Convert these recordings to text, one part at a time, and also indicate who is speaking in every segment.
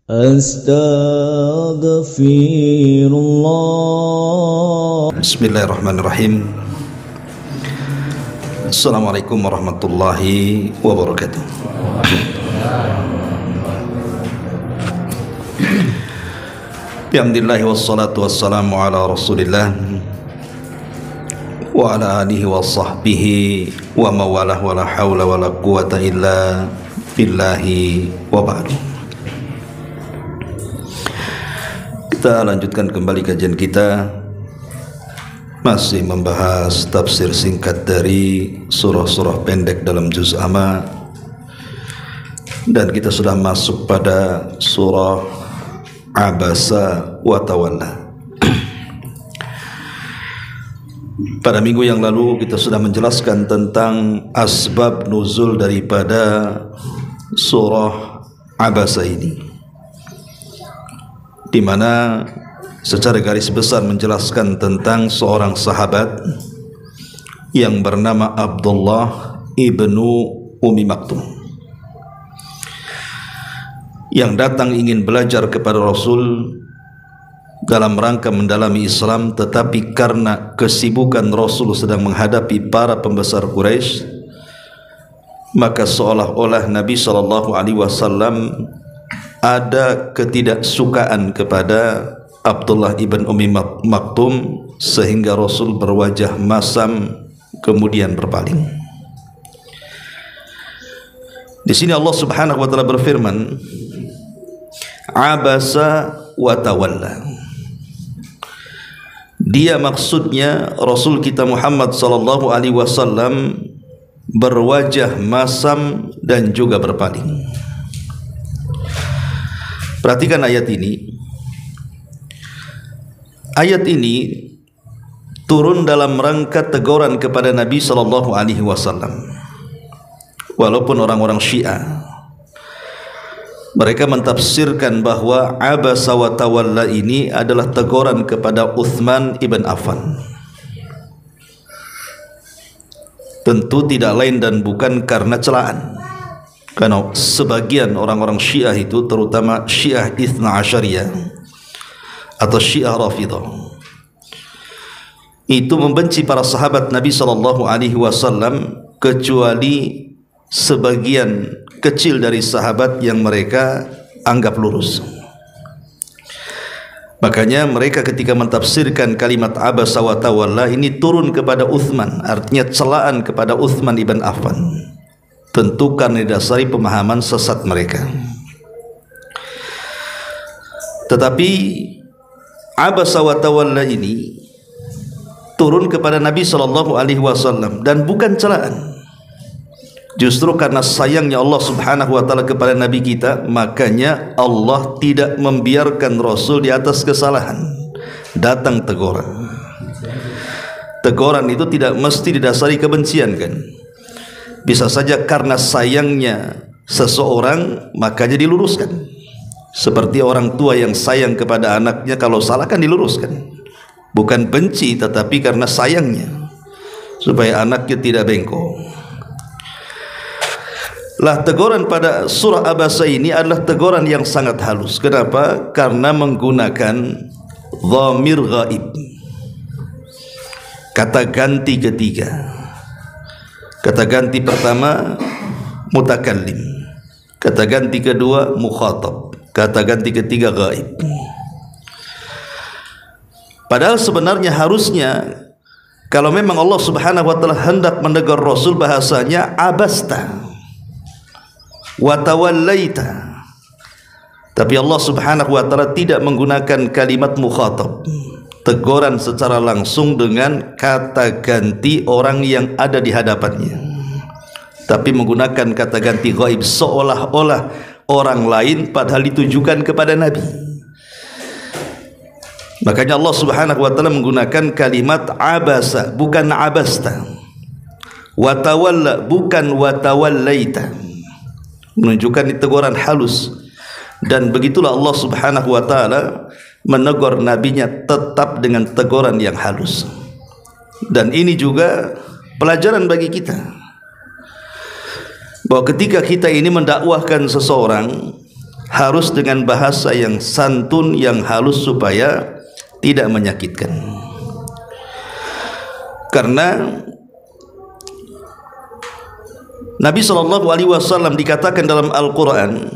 Speaker 1: Astaghfirullah.
Speaker 2: Bismillahirrahmanirrahim. Assalamualaikum warahmatullahi wabarakatuh. Bihamdillah wassalatu wassalamu ala rasulillah wa ala alihi wa sahbihi wa mawalah wa la hawla wa la quwata illa billahi wa ba'du. Kita lanjutkan kembali kajian kita, masih membahas tafsir singkat dari surah-surah pendek dalam juz amma, dan kita sudah masuk pada surah Abasa wa Tawalla. Pada minggu yang lalu kita sudah menjelaskan tentang asbab nuzul daripada surah Abasa ini, di mana secara garis besar menjelaskan tentang seorang sahabat yang bernama Abdullah ibnu Ummi Maktum, yang datang ingin belajar kepada Rasul dalam rangka mendalami Islam, tetapi karena kesibukan Rasul sedang menghadapi para pembesar Quraisy, maka seolah-olah Nabi SAW ada ketidaksukaan kepada Abdullah ibn Ummi Maktum, sehingga Rasul berwajah masam kemudian berpaling. Di sini Allah Subhanahu wa taala berfirman, Abasa wa Tawalla. Dia maksudnya Rasul kita Muhammad sallallahu alaihi wasallam berwajah masam dan juga berpaling. Perhatikan ayat ini. Ayat ini turun dalam rangka teguran kepada Nabi sallallahu alaihi wasallam. Walaupun orang-orang Syiah mereka mentafsirkan bahwa Abasa wa Tawalla ini adalah teguran kepada Uthman ibn Affan. Tentu tidak lain dan bukan karena celaan. Karena sebagian orang-orang Syiah itu, terutama Syiah Ithna Asyariyah atau Syiah Rafidah, itu membenci para sahabat Nabi SAW, kecuali sebagian kecil dari sahabat yang mereka anggap lurus. Makanya mereka ketika mentafsirkan kalimat Abasa wa Tawalla ini turun kepada Uthman, artinya celaan kepada Uthman ibn Affan, tentu karena didasari pemahaman sesat mereka. Tetapi Abasa wa Tawalla ini turun kepada Nabi SAW dan bukan celaan. Justru karena sayangnya Allah Subhanahu wa taala kepada Nabi kita, makanya Allah tidak membiarkan Rasul di atas kesalahan. Datang teguran. Teguran itu tidak mesti didasari kebencian, kan? Bisa saja karena sayangnya seseorang makanya diluruskan. Seperti orang tua yang sayang kepada anaknya, kalau salah kan diluruskan. Bukan benci, tetapi karena sayangnya, supaya anaknya tidak bengkok. Lah, teguran pada surah Abasa ini adalah teguran yang sangat halus. Kenapa? Karena menggunakan dhamir ghaib, kata ganti ketiga. Kata ganti pertama mutakallim, kata ganti kedua mukhatab, kata ganti ketiga ghaib. Padahal sebenarnya harusnya kalau memang Allah Subhanahu wa taala hendak menegur Rasul, bahasanya abasta wa tawallaita. Tapi Allah Subhanahu wa taala tidak menggunakan kalimat mukhatab, teguran secara langsung dengan kata ganti orang yang ada di hadapannya, tapi menggunakan kata ganti ghaib, seolah-olah orang lain padahal ditujukan kepada Nabi. Makanya Allah Subhanahu wa taala menggunakan kalimat abasa, bukan abasta, wa tawalla, bukan wa tawallaita, menunjukkan teguran halus. Dan begitulah Allah Subhanahu wa taala menegur nabinya tetap dengan teguran yang halus. Dan ini juga pelajaran bagi kita, bahwa ketika kita ini mendakwahkan seseorang harus dengan bahasa yang santun, yang halus supaya tidak menyakitkan. Karena Nabi SAW dikatakan dalam Al-Quran,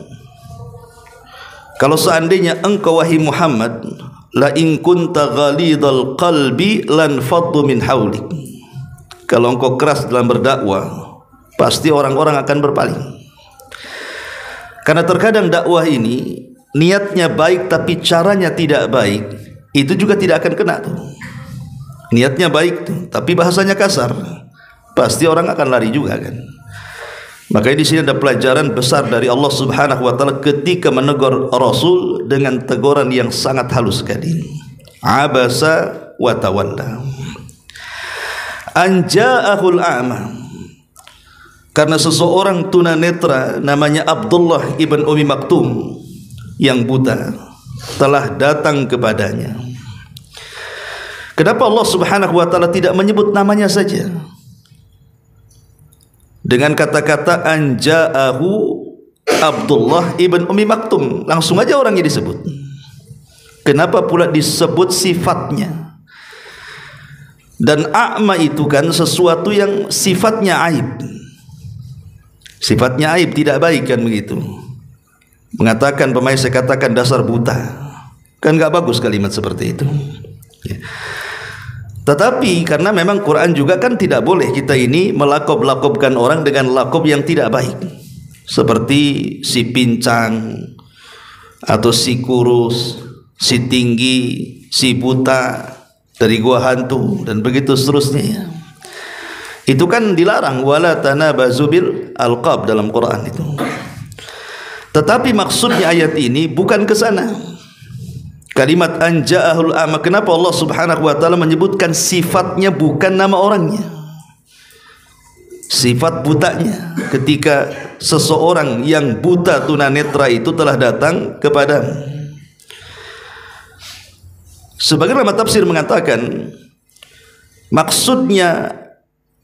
Speaker 2: kalau seandainya engkau wahai Muhammad, la in kunta ghalidhal qalbi lan faddu min haulik, kalau engkau keras dalam berdakwah, pasti orang-orang akan berpaling. Karena terkadang dakwah ini niatnya baik tapi caranya tidak baik, itu juga tidak akan kena tuh. Niatnya baik tuh, tapi bahasanya kasar, pasti orang akan lari juga kan. Makanya di sini ada pelajaran besar dari Allah Subhanahu wa taala ketika menegur Rasul dengan teguran yang sangat halus sekali. Abasa wa tawalla. An ja'ahul a'ma. Karena seseorang tunanetra namanya Abdullah ibn Ummi Maktum yang buta telah datang kepadanya. Kenapa Allah Subhanahu wa taala tidak menyebut namanya saja? Dengan kata-kata anja'ahu Abdullah ibn Ummi Maktum, langsung aja orangnya disebut. Kenapa pula disebut sifatnya? Dan a'ma itu kan sesuatu yang sifatnya aib. Sifatnya aib, tidak baik kan begitu. Mengatakan pemain, saya katakan dasar buta, kan gak bagus kalimat seperti itu ya. Tetapi karena memang Quran juga kan tidak boleh kita ini melakob-lakobkan orang dengan lakob yang tidak baik, seperti si pincang atau si kurus, si tinggi, si buta dari gua hantu dan begitu seterusnya. Itu kan dilarang, wala tanabazu bil alqab dalam Quran itu. Tetapi maksudnya ayat ini bukan ke sana. Kalimat anja'ahul a'ma, kenapa Allah Subhanahu wa taala menyebutkan sifatnya bukan nama orangnya? Sifat butanya, ketika seseorang yang buta tunanetra itu telah datang kepadamu. Sebagian ulama tafsir mengatakan maksudnya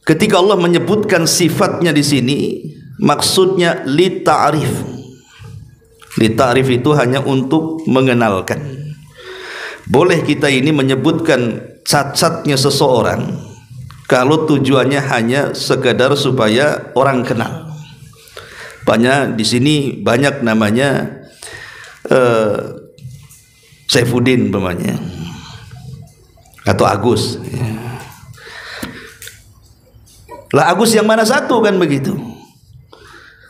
Speaker 2: ketika Allah menyebutkan sifatnya di sini, maksudnya li ta'rif. Li ta'rif itu hanya untuk mengenalkan. Boleh kita ini menyebutkan cacatnya seseorang kalau tujuannya hanya sekedar supaya orang kenal. Banyak di sini banyak namanya Saifuddin namanya, atau Agus. Lah Agus yang mana satu kan begitu.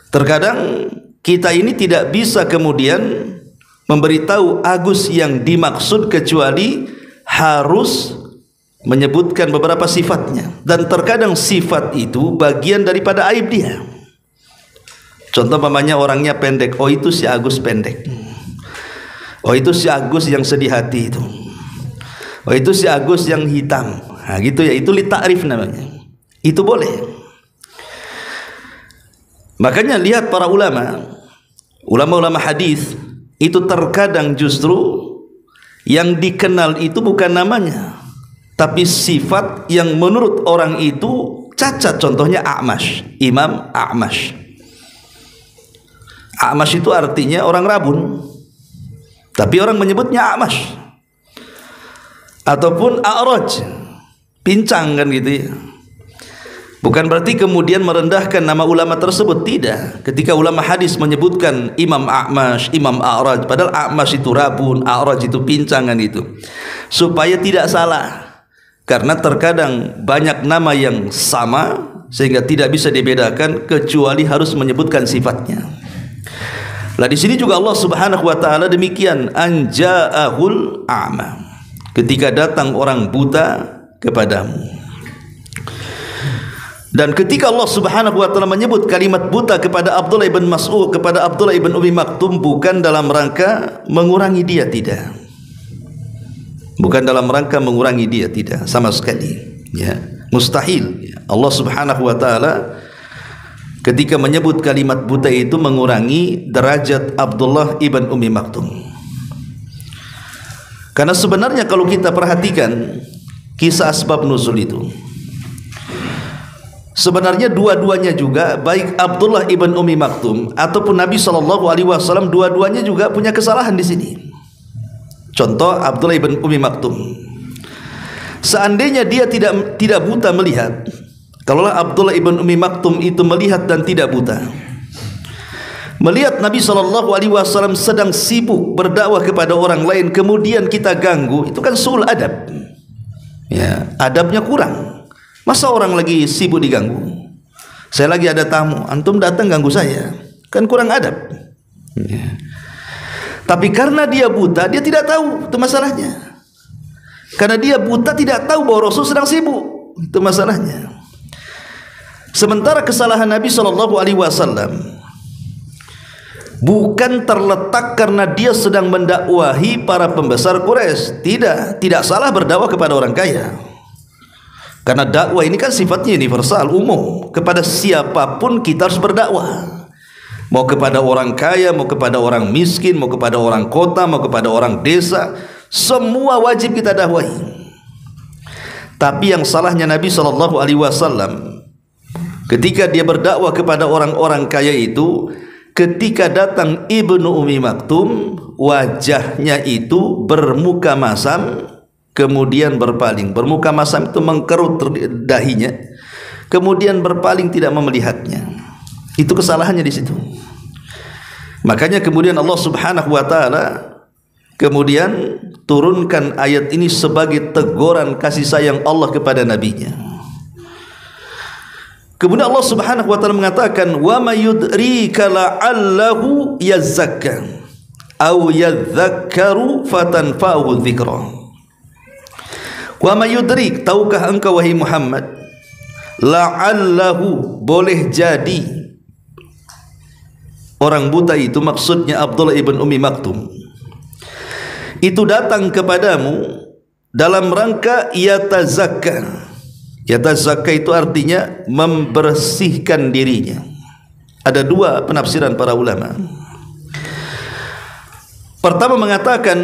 Speaker 2: Terkadang kita ini tidak bisa kemudian memberitahu Agus yang dimaksud kecuali harus menyebutkan beberapa sifatnya, dan terkadang sifat itu bagian daripada aib dia. Contoh mamanya orangnya pendek, oh itu si Agus pendek. Oh itu si Agus yang sedih hati itu. Oh itu si Agus yang hitam. Nah gitu ya, itu li ta'rif namanya. Itu boleh. Makanya lihat para ulama hadis itu terkadang justru yang dikenal itu bukan namanya, tapi sifat yang menurut orang itu cacat. Contohnya A'mash, Imam A'mash. A'mash itu artinya orang rabun, tapi orang menyebutnya A'mash. Ataupun A'raj, pincang kan gitu ya. Bukan berarti kemudian merendahkan nama ulama tersebut, tidak. Ketika ulama hadis menyebutkan Imam A'mash, Imam A'raj, padahal A'mash itu rabun, A'raj itu pincangan itu, supaya tidak salah. Karena terkadang banyak nama yang sama sehingga tidak bisa dibedakan kecuali harus menyebutkan sifatnya. Lah di sini juga Allah Subhanahu wa taala demikian, anja'ahul a'ma, ketika datang orang buta kepadamu. Dan ketika Allah Subhanahu wa taala menyebut kalimat buta kepada Abdullah ibn Mas'ud, kepada Abdullah ibn Ummi Maktum, bukan dalam rangka mengurangi dia, tidak. Bukan dalam rangka mengurangi dia, tidak sama sekali. Ya, mustahil. Allah Subhanahu wa taala ketika menyebut kalimat buta itu mengurangi derajat Abdullah ibn Ummi Maktum. Karena sebenarnya kalau kita perhatikan kisah asbab nuzul itu, Sebenarnya dua-duanya juga, baik Abdullah ibn Ummi Maktum ataupun Nabi SAW, dua-duanya juga punya kesalahan di sini. Contoh Abdullah ibn Ummi Maktum, seandainya dia tidak buta melihat, kalaulah Abdullah ibn Ummi Maktum itu melihat dan tidak buta, melihat Nabi SAW sedang sibuk berdakwah kepada orang lain, kemudian kita ganggu, itu kan su'ul adab, ya, adabnya kurang. Masa orang lagi sibuk diganggu? Saya lagi ada tamu, antum datang ganggu saya, kan kurang adab, ya. Tapi karena dia buta, dia tidak tahu, itu masalahnya. Karena dia buta tidak tahu bahwa Rasul sedang sibuk, itu masalahnya. Sementara kesalahan Nabi SAW bukan terletak karena dia sedang mendakwahi para pembesar Quraisy. Tidak salah berdakwah kepada orang kaya, karena dakwah ini kan sifatnya universal, umum, kepada siapapun kita harus berdakwah. Mau kepada orang kaya, mau kepada orang miskin, mau kepada orang kota, mau kepada orang desa, semua wajib kita dakwahi. Tapi yang salahnya Nabi SAW ketika dia berdakwah kepada orang-orang kaya itu, ketika datang Ibnu Ummi Maktum, wajahnya itu bermuka masam, kemudian berpaling. Bermuka masam itu mengkerut dahinya, kemudian berpaling, tidak melihatnya. Itu kesalahannya di situ. Makanya kemudian Allah Subhanahu wa taala kemudian turunkan ayat ini sebagai teguran kasih sayang Allah kepada nabinya. Kemudian Allah Subhanahu wa taala mengatakan, wa may yudrika la'allahu yazakka aw yadhakkaru fatanfa'uhu dzikra. Wa may yudrik, tahukah engkau wahai Muhammad, la'allahu, boleh jadi orang buta itu, maksudnya Abdullah ibn Ummi Maktum, itu datang kepadamu dalam rangka yatazakka. Yatazakka itu artinya membersihkan dirinya. Ada dua penafsiran para ulama. Pertama mengatakan,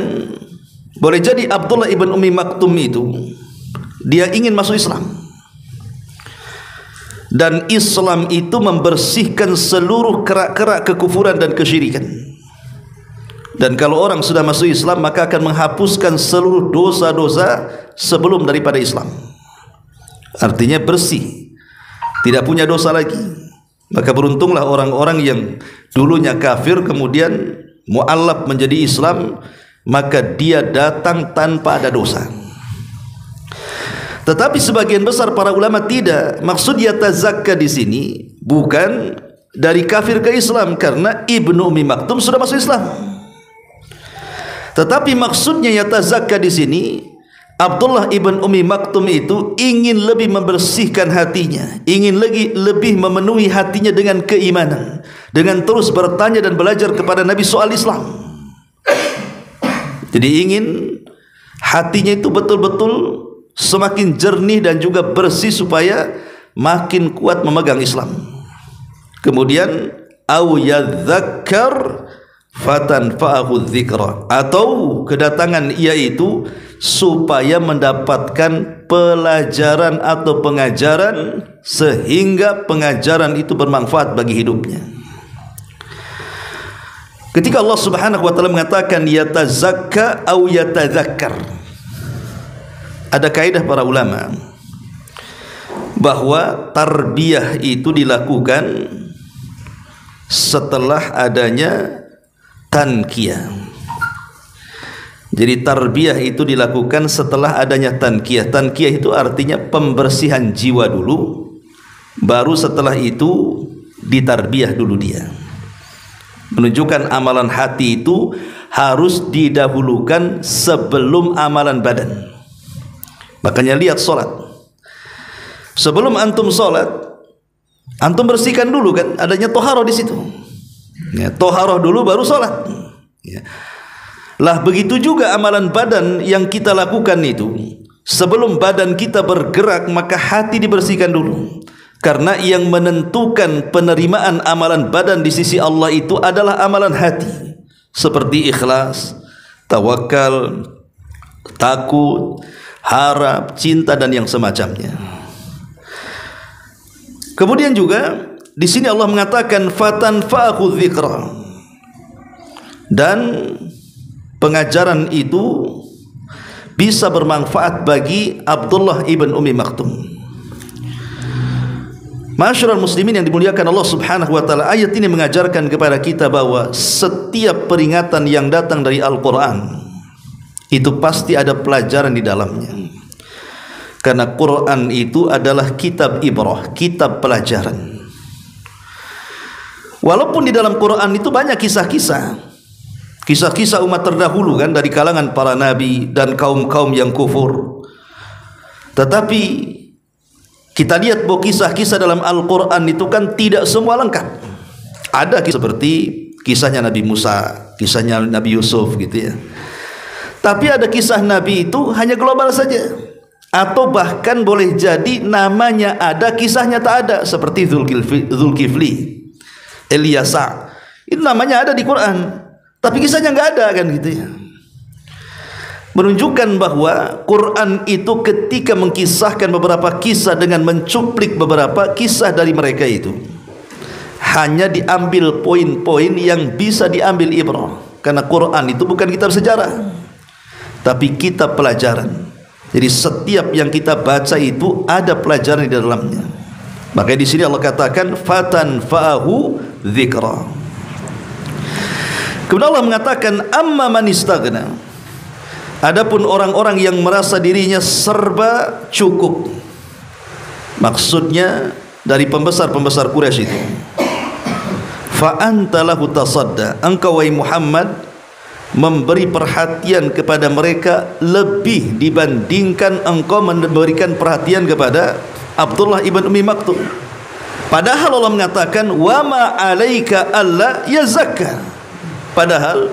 Speaker 2: boleh jadi Abdullah ibn Ummi Maktum itu dia ingin masuk Islam, dan Islam itu membersihkan seluruh kerak-kerak kekufuran dan kesyirikan. Dan kalau orang sudah masuk Islam, maka akan menghapuskan seluruh dosa-dosa sebelum daripada Islam. Artinya bersih, tidak punya dosa lagi. Maka beruntunglah orang-orang yang dulunya kafir kemudian mu'allaf menjadi Islam, maka dia datang tanpa ada dosa. Tetapi sebagian besar para ulama tidak. Maksud yatazakka di sini bukan dari kafir ke Islam, karena Ibnu Ummi Maktum sudah masuk Islam. Tetapi maksudnya yatazakka di sini, Abdullah ibn Ummi Maktum itu ingin lebih membersihkan hatinya, ingin lebih memenuhi hatinya dengan keimanan, dengan terus bertanya dan belajar kepada Nabi soal Islam. Jadi ingin hatinya itu betul-betul semakin jernih dan juga bersih supaya makin kuat memegang Islam. Kemudian au yadzakkar fatanfa'ahu dzikra, atau kedatangan ia itu supaya mendapatkan pelajaran atau pengajaran sehingga pengajaran itu bermanfaat bagi hidupnya. Ketika Allah Subhanahu wa taala mengatakan yatazakka au yatadzakkar, ada kaidah para ulama bahwa tarbiyah itu dilakukan setelah adanya tanqiyah. Jadi tarbiyah itu dilakukan setelah adanya tanqiyah. Tanqiyah itu artinya pembersihan jiwa dulu, baru setelah itu ditarbiyah dulu dia. Menunjukkan amalan hati itu harus didahulukan sebelum amalan badan. Makanya lihat solat, sebelum antum solat, antum bersihkan dulu kan, adanya toharoh di situ. Ya, toharoh dulu baru solat. Ya. Lah begitu juga amalan badan yang kita lakukan itu, sebelum badan kita bergerak maka hati dibersihkan dulu. Karena yang menentukan penerimaan amalan badan di sisi Allah itu adalah amalan hati, seperti ikhlas, tawakal, takut, harap, cinta dan yang semacamnya. Kemudian juga di sini Allah mengatakan fatanfa'u dzikra, dan pengajaran itu bisa bermanfaat bagi Abdullah ibn Ummi Maktum. Ma'asyiral muslimin yang dimuliakan Allah Subhanahu wa taala, ayat ini mengajarkan kepada kita bahwa setiap peringatan yang datang dari Al-Qur'an itu pasti ada pelajaran di dalamnya. Karena Quran itu adalah kitab ibrah, kitab pelajaran. Walaupun di dalam Quran itu banyak kisah-kisah umat terdahulu kan, dari kalangan para nabi dan kaum-kaum yang kufur. Tetapi kita lihat bahwa kisah-kisah dalam Al-Quran itu kan tidak semua lengkap. Ada kisah seperti kisahnya Nabi Musa, kisahnya Nabi Yusuf gitu ya. Tapi ada kisah Nabi itu hanya global saja, atau bahkan boleh jadi namanya ada, kisahnya tak ada, seperti Zulkifli, Ilyasa. Itu namanya ada di Quran, tapi kisahnya nggak ada kan gitu ya. Menunjukkan bahwa Quran itu ketika mengkisahkan beberapa kisah dengan mencuplik beberapa kisah dari mereka itu, hanya diambil poin-poin yang bisa diambil ibrah. Karena Quran itu bukan kitab sejarah, tapi kitab pelajaran. Jadi setiap yang kita baca itu ada pelajaran di dalamnya. Makanya di sini Allah katakan fatanfa'u dzikra. Kemudian Allah mengatakan amma man istaghna, adapun orang-orang yang merasa dirinya serba cukup, maksudnya dari pembesar-pembesar Quraisy itu, fa anta lahu tasadda, engkau wahai Muhammad memberi perhatian kepada mereka lebih dibandingkan engkau memberikan perhatian kepada Abdullah ibn Ummi Maktum. Padahal Allah mengatakan wa ma alaika alla yazakka, padahal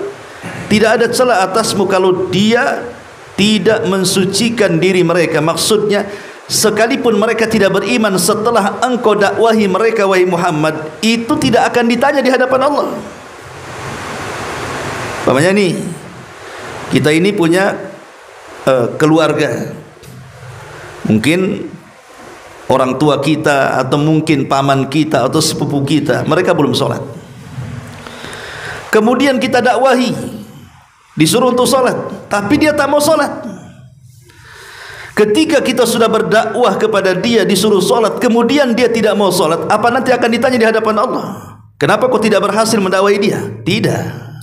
Speaker 2: tidak ada celah atasmu kalau dia tidak mensucikan diri mereka. Maksudnya sekalipun mereka tidak beriman setelah engkau dakwahi mereka wahai Muhammad, itu tidak akan ditanya di hadapan Allah. Pamannya nih, kita ini punya keluarga, mungkin orang tua kita atau mungkin paman kita atau sepupu kita, mereka belum sholat. Kemudian kita dakwahi, disuruh untuk sholat, tapi dia tak mau sholat. Ketika kita sudah berdakwah kepada dia, disuruh sholat, kemudian dia tidak mau sholat, apa nanti akan ditanya di hadapan Allah? Kenapa kau tidak berhasil mendakwahi dia? Tidak.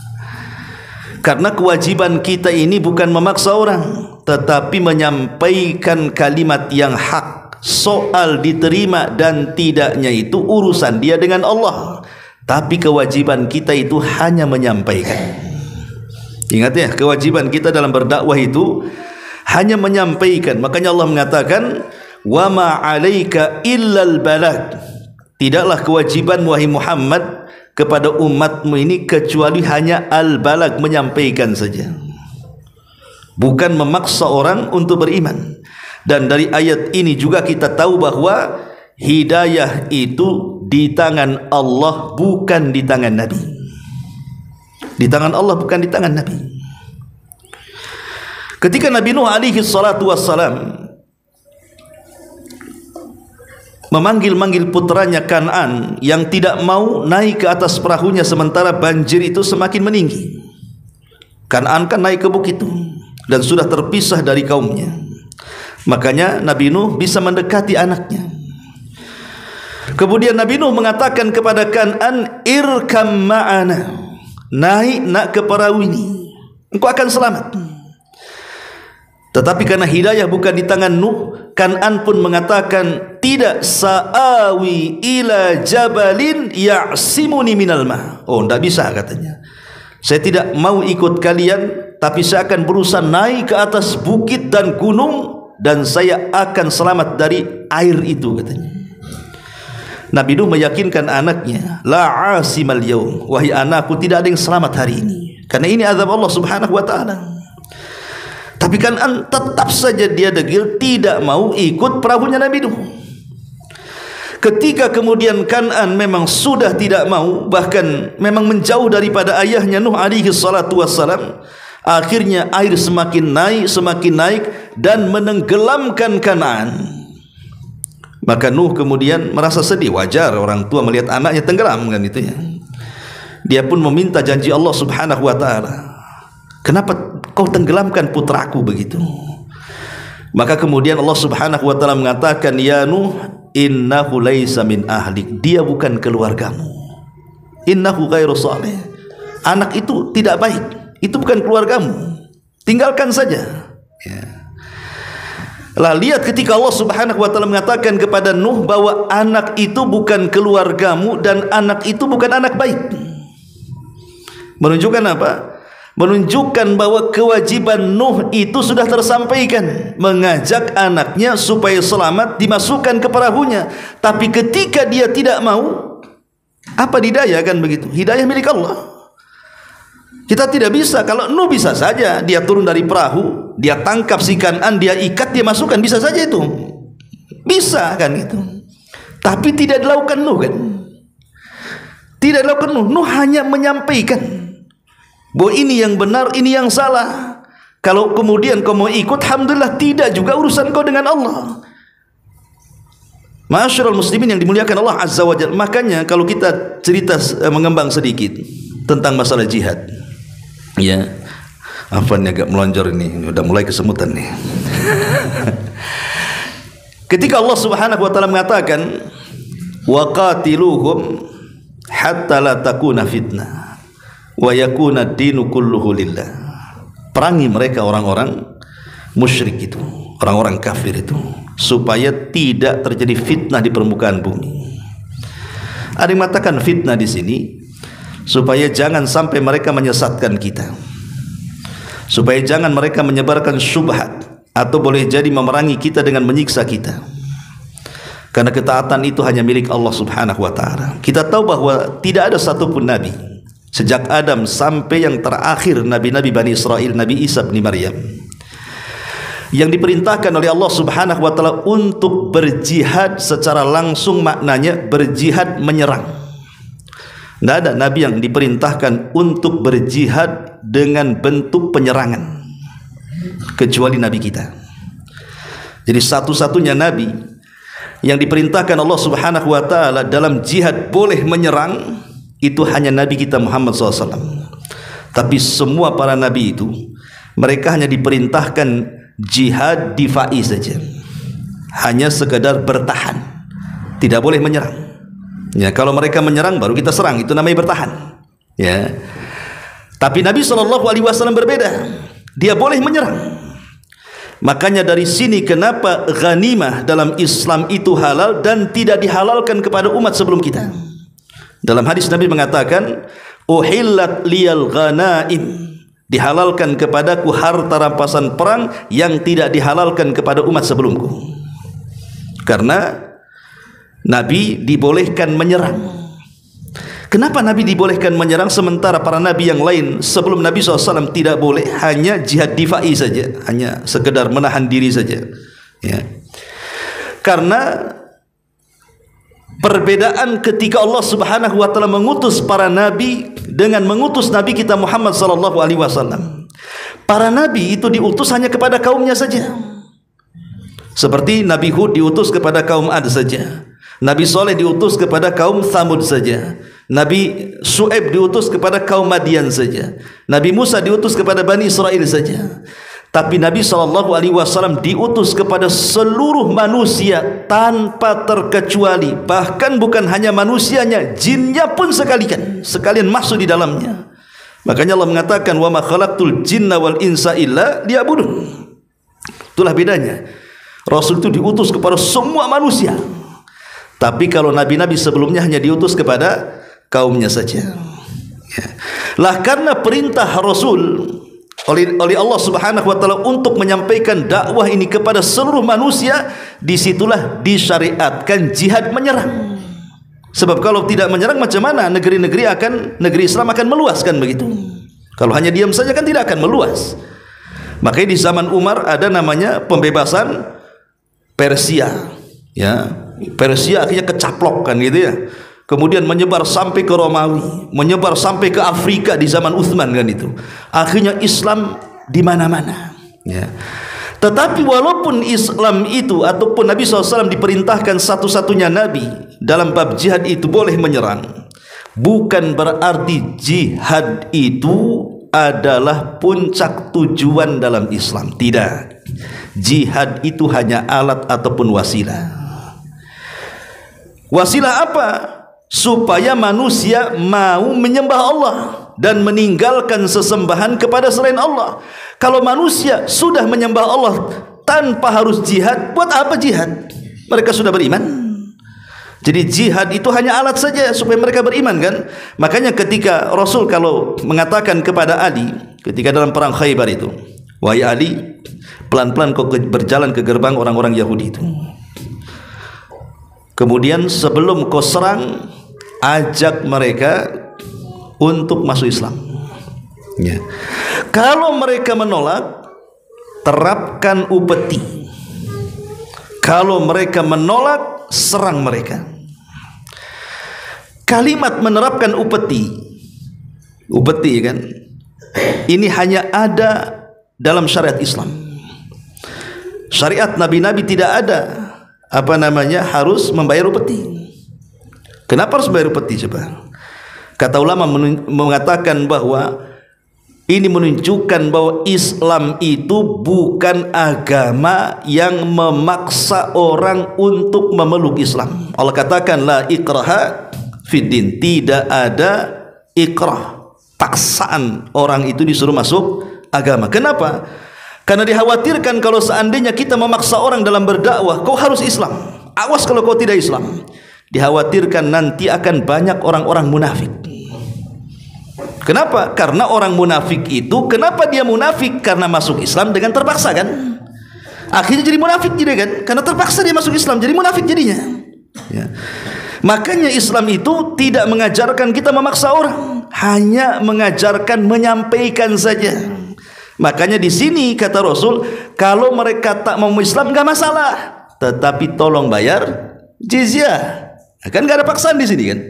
Speaker 2: Karena kewajiban kita ini bukan memaksa orang, tetapi menyampaikan kalimat yang hak. Soal diterima dan tidaknya itu urusan dia dengan Allah, tapi kewajiban kita itu hanya menyampaikan. Ingat ya, kewajiban kita dalam berdakwah itu hanya menyampaikan. Makanya Allah mengatakan wa ma 'alaika illal balag, tidaklah kewajiban wahai Muhammad kepada umatmu ini kecuali hanya al-balag, menyampaikan saja, bukan memaksa orang untuk beriman. Dan dari ayat ini juga kita tahu bahwa hidayah itu di tangan Allah, bukan di tangan Nabi. Di tangan Allah, bukan di tangan Nabi. Ketika Nabi Nuh alaihi salatu wassalam memanggil-manggil putranya Kan'an yang tidak mau naik ke atas perahunya sementara banjir itu semakin meninggi. Kan'an kan naik ke bukit itu dan sudah terpisah dari kaumnya. Makanya Nabi Nuh bisa mendekati anaknya. Kemudian Nabi Nuh mengatakan kepada Kan'an, irkam ma'ana, naik nak ke perahu ini, engkau akan selamat. Tetapi karena hidayah bukan di tangan Nuh, Kan'an pun mengatakan, tidak, sa'awi ila jabalin ya'simuni minal ma'. Oh, tidak bisa katanya. Saya tidak mau ikut kalian, tapi saya akan berusaha naik ke atas bukit dan gunung, dan saya akan selamat dari air itu katanya. Nabi Nuh meyakinkan anaknya, la asimal yaum, wahai anakku, tidak ada yang selamat hari ini, karena ini azab Allah Subhanahu wa taala. Tapi Kan'an tetap saja dia degil, tidak mau ikut perahunya Nabi Nuh. Ketika kemudian Kan'an memang sudah tidak mau, bahkan memang menjauh daripada ayahnya Nuh alaihi salatu wassalam, akhirnya air semakin naik dan menenggelamkan Kan'an. Maka Nuh kemudian merasa sedih, wajar orang tua melihat anaknya tenggelam kan itu ya. Dia pun meminta janji Allah Subhanahu wa taala, kenapa kau tenggelamkan putraku begitu? Maka kemudian Allah Subhanahu wa taala mengatakan, ya Nuh, innahu laisa min ahlik, dia bukan keluargamu. Innahu ghairu salih, anak itu tidak baik, itu bukan keluargamu, tinggalkan saja ya. Lah lihat ketika Allah Subhanahu wa taala mengatakan kepada Nuh bahwa anak itu bukan keluargamu dan anak itu bukan anak baik, menunjukkan apa? Menunjukkan bahwa kewajiban Nuh itu sudah tersampaikan, mengajak anaknya supaya selamat dimasukkan ke perahunya. Tapi ketika dia tidak mau, apa didaya kan begitu? Hidayah milik Allah. Kita tidak bisa. Kalau Nuh bisa saja dia turun dari perahu, dia tangkap si Kan'an, dia ikat, dia masukkan, bisa saja itu, bisa kan itu. Tapi tidak dilakukan Nuh kan? Tidak dilakukan Nuh. Nuh hanya menyampaikan bahwa ini yang benar, ini yang salah. Kalau kemudian kau mau ikut, alhamdulillah, tidak juga urusan kau dengan Allah. Ma'asyiral muslimin yang dimuliakan Allah Azza wa Jalla. Makanya kalau kita cerita mengembang sedikit tentang masalah jihad, ya, apa nih agak melonjor ini, udah mulai kesemutan nih. Ketika Allah Subhanahu wa taala mengatakan, wa qatiluhum hatta la takuna fitnah wa yakuna ad-dinu kulluhu lillah. Perangi mereka orang-orang musyrik itu, orang-orang kafir itu, supaya tidak terjadi fitnah di permukaan bumi. Ada yang mengatakan fitnah di sini supaya jangan sampai mereka menyesatkan kita, supaya jangan mereka menyebarkan syubhat, atau boleh jadi memerangi kita dengan menyiksa kita. Karena ketaatan itu hanya milik Allah Subhanahu wa taala. Kita tahu bahwa tidak ada satupun nabi sejak Adam sampai yang terakhir nabi-nabi Bani Israel, Nabi Isa bin Maryam, yang diperintahkan oleh Allah Subhanahu wa taala untuk berjihad secara langsung, maknanya berjihad menyerang. Tidak ada nabi yang diperintahkan untuk berjihad dengan bentuk penyerangan kecuali nabi kita. Jadi satu-satunya nabi yang diperintahkan Allah Subhanahu wa taala dalam jihad boleh menyerang itu hanya nabi kita Muhammad SAW. Tapi semua para nabi itu mereka hanya diperintahkan jihad difa'i saja, hanya sekedar bertahan, tidak boleh menyerang. Ya, kalau mereka menyerang baru kita serang, itu namanya bertahan. Ya. Tapi Nabi SAW berbeda, dia boleh menyerang. Makanya dari sini kenapa ghanimah dalam Islam itu halal dan tidak dihalalkan kepada umat sebelum kita. Dalam hadis Nabi mengatakan, uhillat liyal ghanaim, dihalalkan kepadaku harta rampasan perang yang tidak dihalalkan kepada umat sebelumku. Karena Nabi dibolehkan menyerang. Kenapa Nabi dibolehkan menyerang sementara para Nabi yang lain sebelum Nabi SAW tidak boleh, hanya jihad difa'i saja, hanya sekedar menahan diri saja ya. Karena perbedaan ketika Allah Subhanahu wa taala mengutus para nabi dengan mengutus Nabi kita Muhammad sallallahu alaihi wasallam. Para nabi itu diutus hanya kepada kaumnya saja. Seperti Nabi Hud diutus kepada kaum Ad saja. Nabi Saleh diutus kepada kaum Thamud saja. Nabi Shu'aib diutus kepada kaum Madian saja. Nabi Musa diutus kepada Bani Israel saja. Tapi Nabi SAW diutus kepada seluruh manusia tanpa terkecuali. Bahkan bukan hanya manusianya, jinnya pun sekalian masuk di dalamnya. Makanya Allah mengatakan, wa ma khalaqtul jinna wal insa illa liya'budun. Itulah bedanya. Rasul itu diutus kepada semua manusia. Tapi kalau nabi-nabi sebelumnya hanya diutus kepada kaumnya saja ya. Lah karena perintah Rasul oleh Allah Subhanahu wa taala untuk menyampaikan dakwah ini kepada seluruh manusia, disitulah disyariatkan jihad menyerang. Sebab kalau tidak menyerang, macam mana negeri Islam akan meluas kan begitu? Kalau hanya diam saja kan tidak akan meluas. Makanya di zaman Umar ada namanya pembebasan Persia ya. Persia akhirnya kecaplok kan gitu ya. Kemudian menyebar sampai ke Romawi, menyebar sampai ke Afrika di zaman Utsman kan itu. Akhirnya Islam di mana-mana ya. Tetapi walaupun Islam itu ataupun Nabi SAW diperintahkan satu-satunya Nabi dalam bab jihad itu boleh menyerang, bukan berarti jihad itu adalah puncak tujuan dalam Islam. Tidak. Jihad itu hanya alat ataupun wasilah. Wasilah apa? Supaya manusia mau menyembah Allah dan meninggalkan sesembahan kepada selain Allah. Kalau manusia sudah menyembah Allah tanpa harus jihad, buat apa jihad? Mereka sudah beriman. Jadi jihad itu hanya alat saja supaya mereka beriman, kan? Makanya ketika Rasul kalau mengatakan kepada Ali ketika dalam perang Khaybar itu, wahai Ali, pelan-pelan kau berjalan ke gerbang orang-orang Yahudi itu. Kemudian sebelum kau serang, ajak mereka untuk masuk Islam. Ya. Kalau mereka menolak, terapkan upeti. Kalau mereka menolak, serang mereka. Kalimat menerapkan upeti, kan? Ini hanya ada dalam syariat Islam. Syariat nabi-nabi tidak ada harus membayar upeti. Kenapa harus membayar upeti coba? Kata ulama mengatakan bahwa ini menunjukkan bahwa Islam itu bukan agama yang memaksa orang untuk memeluk Islam. Allah katakan la ikraha fiddin, tidak ada ikrah, paksaan orang itu disuruh masuk agama. Kenapa? Karena dikhawatirkan kalau seandainya kita memaksa orang dalam berdakwah, kau harus Islam, awas kalau kau tidak Islam. Dikhawatirkan nanti akan banyak orang-orang munafik. Kenapa? Karena orang munafik itu, kenapa dia munafik? Karena masuk Islam dengan terpaksa, kan? Akhirnya jadi munafik jadi, kan? Karena terpaksa dia masuk Islam, jadi munafik jadinya. Ya. Makanya Islam itu tidak mengajarkan kita memaksa orang, hanya mengajarkan menyampaikan saja. Makanya di sini kata Rasul, kalau mereka tak mau Islam nggak masalah, tetapi tolong bayar jizyah. Kan nggak ada paksaan di sini, kan?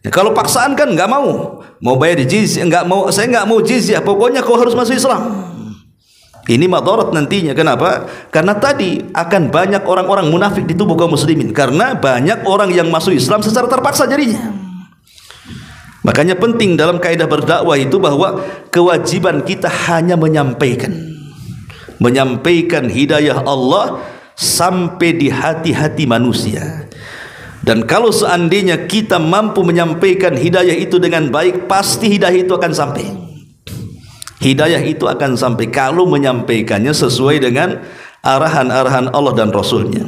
Speaker 2: Ya, kalau paksaan kan nggak mau bayar jizyah, saya nggak mau jizyah, pokoknya kau harus masuk Islam. Ini madarat nantinya. Kenapa? Karena tadi akan banyak orang-orang munafik di tubuh kaum muslimin, karena banyak orang yang masuk Islam secara terpaksa jadinya. Makanya penting dalam kaidah berdakwah itu bahwa kewajiban kita hanya menyampaikan hidayah Allah sampai di hati-hati manusia. Dan kalau seandainya kita mampu menyampaikan hidayah itu dengan baik, pasti hidayah itu akan sampai. Hidayah itu akan sampai kalau menyampaikannya sesuai dengan arahan-arahan Allah dan Rasulnya.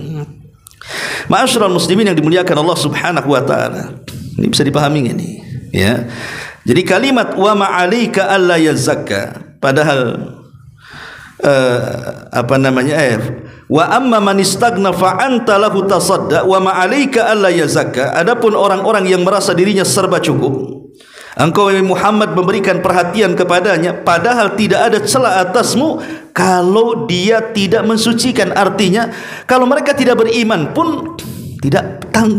Speaker 2: Ma'asyiral muslimin yang dimuliakan Allah Subhanahu wa taala. Ini bisa dipahami ini, ya. Jadi kalimat wa ma'alika alla yazakka, padahal wa amma man istagna fa anta lahu tasadda wa ma'alika alla yazakka. Adapun orang-orang yang merasa dirinya serba cukup, engkau Muhammad memberikan perhatian kepadanya padahal tidak ada celah atasmu kalau dia tidak mensucikan. Artinya kalau mereka tidak beriman pun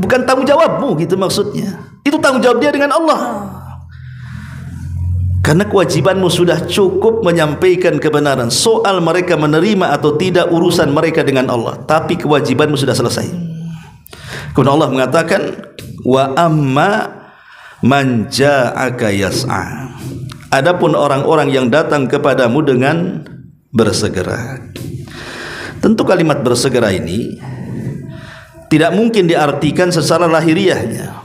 Speaker 2: bukan tanggung jawabmu, gitu maksudnya. Itu tanggung jawab dia dengan Allah. Karena kewajibanmu sudah cukup menyampaikan kebenaran. Soal mereka menerima atau tidak urusan mereka dengan Allah, tapi kewajibanmu sudah selesai. Kemudian Allah mengatakan wa amma man ja'aka yas'a. Adapun orang-orang yang datang kepadamu dengan bersegera. Tentu kalimat bersegera ini tidak mungkin diartikan secara lahiriahnya.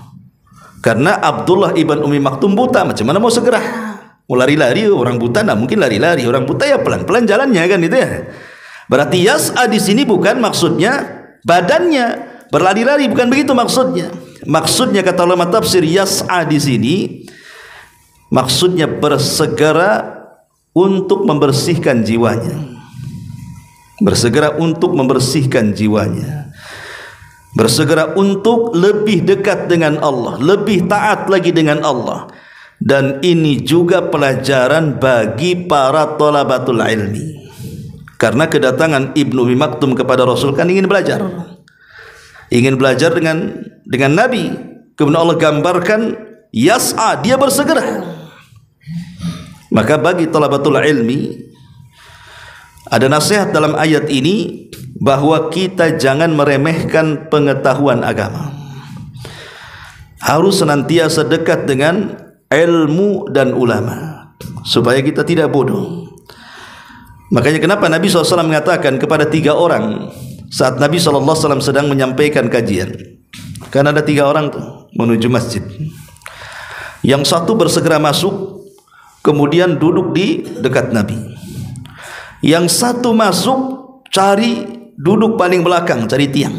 Speaker 2: Karena Abdullah ibn Ummi Maktum buta, macam mana mau segera? Mau lari-lari, orang buta tidak mungkin lari-lari. Orang buta ya pelan-pelan jalannya, kan itu ya. Berarti yas'a di sini bukan maksudnya badannya berlari-lari, bukan begitu maksudnya. Maksudnya kata ulama tafsir, yas'a di sini maksudnya bersegera untuk membersihkan jiwanya. Bersegera untuk membersihkan jiwanya. Bersegera untuk lebih dekat dengan Allah, lebih taat lagi dengan Allah. Dan ini juga pelajaran bagi para thalabatul ilmi. Karena kedatangan Ibnu Ummi Maktum kepada Rasul kan ingin belajar. Ingin belajar dengan Nabi. Kemudian Allah gambarkan yas'a, dia bersegera. Maka bagi thalabatul ilmi, Ada nasihat dalam ayat ini bahwa kita jangan meremehkan pengetahuan agama. Harus senantiasa dekat dengan ilmu dan ulama supaya kita tidak bodoh. Makanya kenapa Nabi SAW mengatakan kepada 3 orang saat Nabi SAW sedang menyampaikan kajian. Kan ada 3 orang tuh menuju masjid. Yang satu bersegera masuk, kemudian duduk di dekat Nabi. Yang satu masuk cari duduk paling belakang, cari tiang.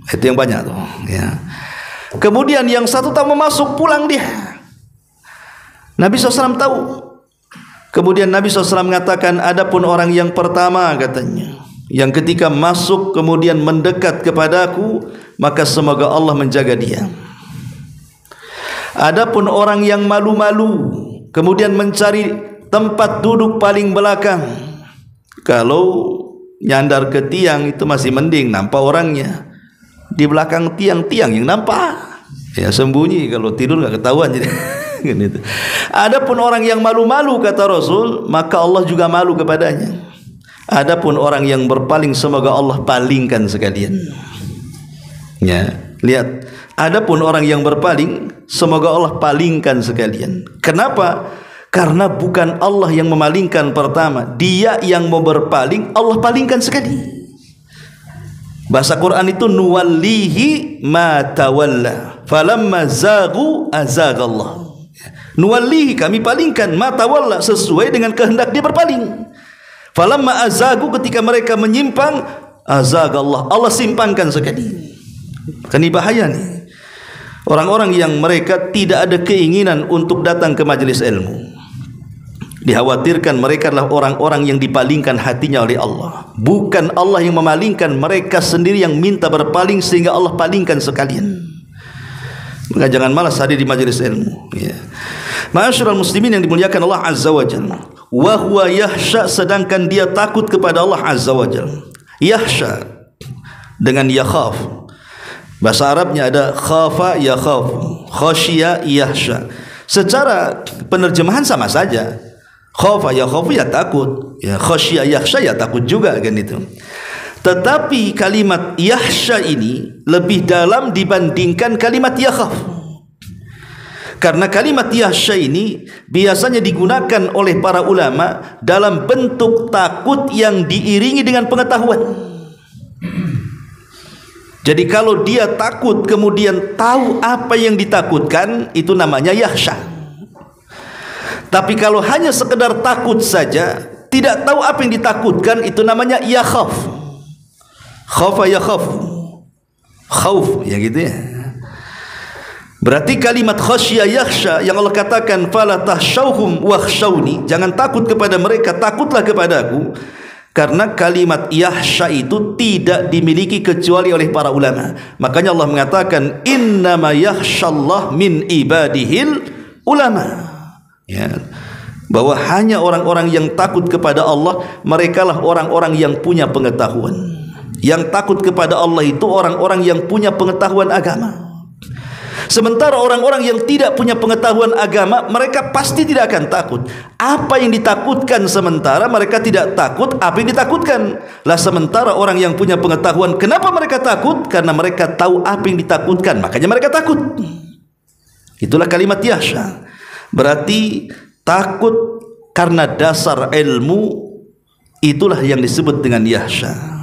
Speaker 2: Itu yang banyak tuh. Ya. Kemudian yang satu tak mau masuk, pulang dia. Nabi SAW tahu. Kemudian Nabi SAW mengatakan, adapun orang yang pertama katanya, yang ketika masuk kemudian mendekat kepadaku, maka semoga Allah menjaga dia. Adapun orang yang malu-malu kemudian mencari tempat duduk paling belakang, kalau nyandar ke tiang itu masih mending, nampak orangnya. Di belakang tiang-tiang yang nampak, ya sembunyi, kalau tidur nggak ketahuan jadi. Adapun orang yang malu-malu kata Rasul, maka Allah juga malu kepadanya. Adapun orang yang berpaling, semoga Allah palingkan sekalian. Ya, lihat. Adapun orang yang berpaling, semoga Allah palingkan sekalian. Kenapa? Karena bukan Allah yang memalingkan pertama, dia yang mau berpaling, Allah palingkan sekali. Bahasa Quran itu nuwallihi ma tawalla falamma zagu azagallah. Nuwallihi, kami palingkan, ma tawalla, sesuai dengan kehendak dia berpaling. Falamma azagu, ketika mereka menyimpang, azagallah, Allah simpangkan sekali. Ini bahaya nih. Orang-orang yang mereka tidak ada keinginan untuk datang ke majelis ilmu, dikhawatirkan mereka adalah orang-orang yang dipalingkan hatinya oleh Allah. Bukan Allah yang memalingkan, mereka sendiri yang minta berpaling sehingga Allah palingkan sekalian. Maka jangan malas hadir di majelis ilmu. Ya. Ma'asyiral muslimin yang dimuliakan Allah Azza wa Jalla. Wa huwa yahsha, sedangkan dia takut kepada Allah Azza wa Jalla. Yahsha dengan yakhaf. Bahasa Arabnya ada khafa yakhaf, khasyiya yahsha. Secara penerjemahan sama saja. Khafa yakhafu ya takut, ya khasyiya yahsha ya takut juga kan itu. Tetapi kalimat yahsha ini lebih dalam dibandingkan kalimat yakhaf. Karena kalimat yahsha ini biasanya digunakan oleh para ulama dalam bentuk takut yang diiringi dengan pengetahuan. Jadi kalau dia takut kemudian tahu apa yang ditakutkan, itu namanya yahsha. Tapi kalau hanya sekedar takut saja, tidak tahu apa yang ditakutkan, itu namanya yakhaf. Khafa yakhaf, khauf, ya gitu ya. Berarti kalimat khasyiya yakhsha yang Allah katakan fala tahsyauhum wakhshauni, jangan takut kepada mereka, takutlah kepadaku. Karena kalimat yakhsha itu tidak dimiliki kecuali oleh para ulama. Makanya Allah mengatakan innama yakhshallah min ibadihil ulama. Ya, bahwa hanya orang-orang yang takut kepada Allah, merekalah orang-orang yang punya pengetahuan. Yang takut kepada Allah itu orang-orang yang punya pengetahuan agama. Sementara orang-orang yang tidak punya pengetahuan agama, mereka pasti tidak akan takut. Apa yang ditakutkan sementara mereka tidak takut apa yang ditakutkan. Lah sementara orang yang punya pengetahuan, kenapa mereka takut? Karena mereka tahu apa yang ditakutkan, makanya mereka takut. Itulah kalimat yahsha. Berarti takut karena dasar ilmu, itulah yang disebut dengan yahsha.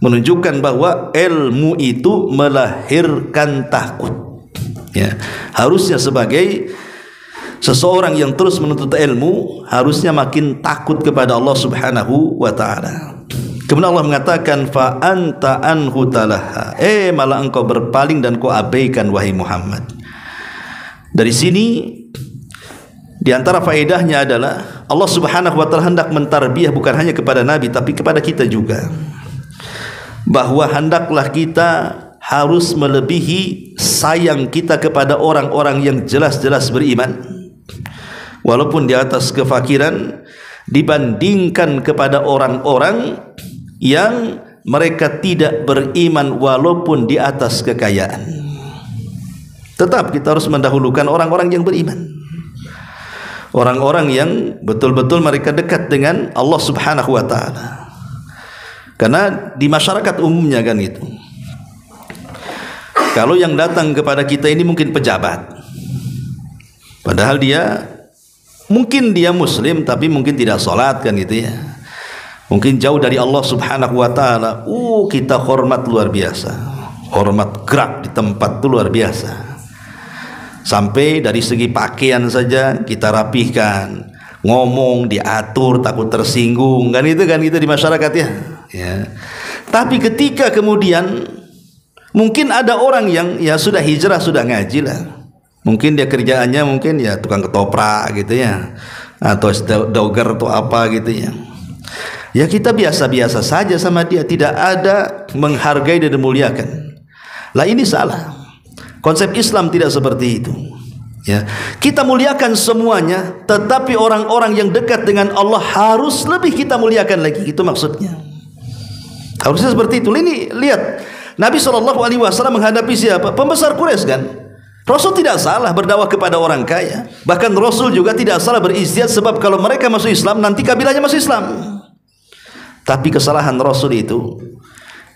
Speaker 2: Menunjukkan bahwa ilmu itu melahirkan takut. Ya, harusnya sebagai seseorang yang terus menuntut ilmu, harusnya makin takut kepada Allah Subhanahu wa taala. Kemudian Allah mengatakan fa anta anhu talaha, malah engkau berpaling dan kau abaikan wahai Muhammad. Dari sini di antara faedahnya adalah Allah Subhanahu wa taala hendak mentarbiyah bukan hanya kepada nabi tapi kepada kita juga, bahwa hendaklah kita harus melebihi sayang kita kepada orang-orang yang jelas-jelas beriman walaupun di atas kefakiran, dibandingkan kepada orang-orang yang mereka tidak beriman walaupun di atas kekayaan. Tetap kita harus mendahulukan orang-orang yang beriman, orang-orang yang betul-betul mereka dekat dengan Allah Subhanahu wa taala. Karena di masyarakat umumnya kan itu, kalau yang datang kepada kita ini mungkin pejabat, padahal mungkin dia muslim tapi mungkin tidak sholat kan gitu ya, mungkin jauh dari Allah subhanahu wa ta'ala. Kita hormat luar biasa, hormat gerak di tempat itu luar biasa, sampai dari segi pakaian saja kita rapihkan, ngomong diatur takut tersinggung kan itu di masyarakat ya. Tapi ketika kemudian mungkin ada orang yang ya sudah hijrah, sudah ngaji lah, mungkin dia kerjaannya mungkin ya tukang ketoprak gitu ya, atau doger atau apa gitu ya, ya kita biasa-biasa saja sama dia, tidak ada menghargai dan memuliakan. Lah ini salah. Konsep Islam tidak seperti itu ya. Kita muliakan semuanya, tetapi orang-orang yang dekat dengan Allah harus lebih kita muliakan lagi. Itu maksudnya, harusnya seperti itu. Ini lihat Nabi SAW menghadapi siapa? Pembesar Quraisy kan. Rasul tidak salah berdakwah kepada orang kaya, bahkan Rasul juga tidak salah beristiad, sebab kalau mereka masuk Islam nanti kabilahnya masuk Islam. Tapi kesalahan Rasul itu,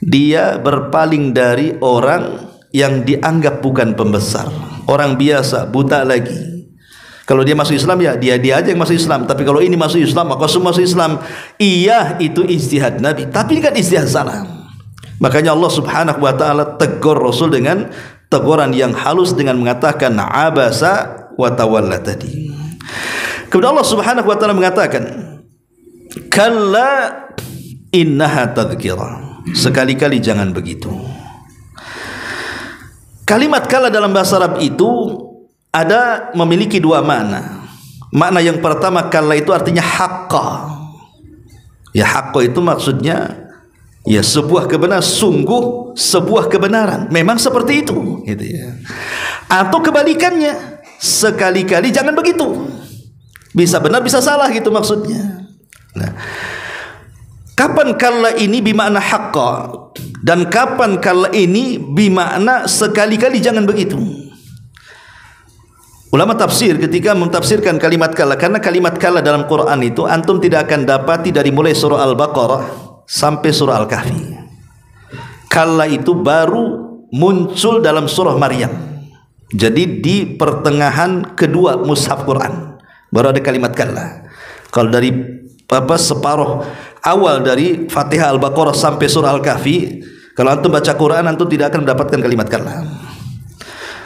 Speaker 2: dia berpaling dari orang yang dianggap bukan pembesar, orang biasa, buta lagi. Kalau dia masuk Islam ya dia aja yang masuk Islam, tapi kalau ini masuk Islam maka semua masuk Islam. Iya, itu ijtihad Nabi, tapi ini kan ijtihad salah. Makanya Allah subhanahu wa ta'ala tegur Rasul dengan teguran yang halus dengan mengatakan abasa wa tawalla tadi. Kemudian Allah subhanahu wa ta'ala mengatakan kalla innaha tadhkirah, sekali-kali jangan begitu. Kalimat kala dalam bahasa Arab itu memiliki dua makna. Makna yang pertama, kala itu artinya haqqa. Ya, haqqa itu maksudnya ya sebuah kebenaran, sungguh sebuah kebenaran, memang seperti itu gitu ya. Atau kebalikannya, sekali-kali jangan begitu, bisa benar bisa salah gitu maksudnya. Nah, kapan kala ini bimakna haqqa dan kapan kala ini bimakna sekali-kali jangan begitu? Ulama tafsir ketika mentafsirkan kalimat kala, karena kalimat kala dalam Quran itu antum tidak akan dapati dari mulai surah Al-Baqarah sampai surah Al-Kahfi. Kala itu baru muncul dalam surah Maryam. Jadi di pertengahan kedua mushaf Quran baru ada kalimat kala. Kalau dari separuh awal dari Fatihah Al-Baqarah sampai surah Al-Kahfi, kalau antum baca Quran antum tidak akan mendapatkan kalimat kalla.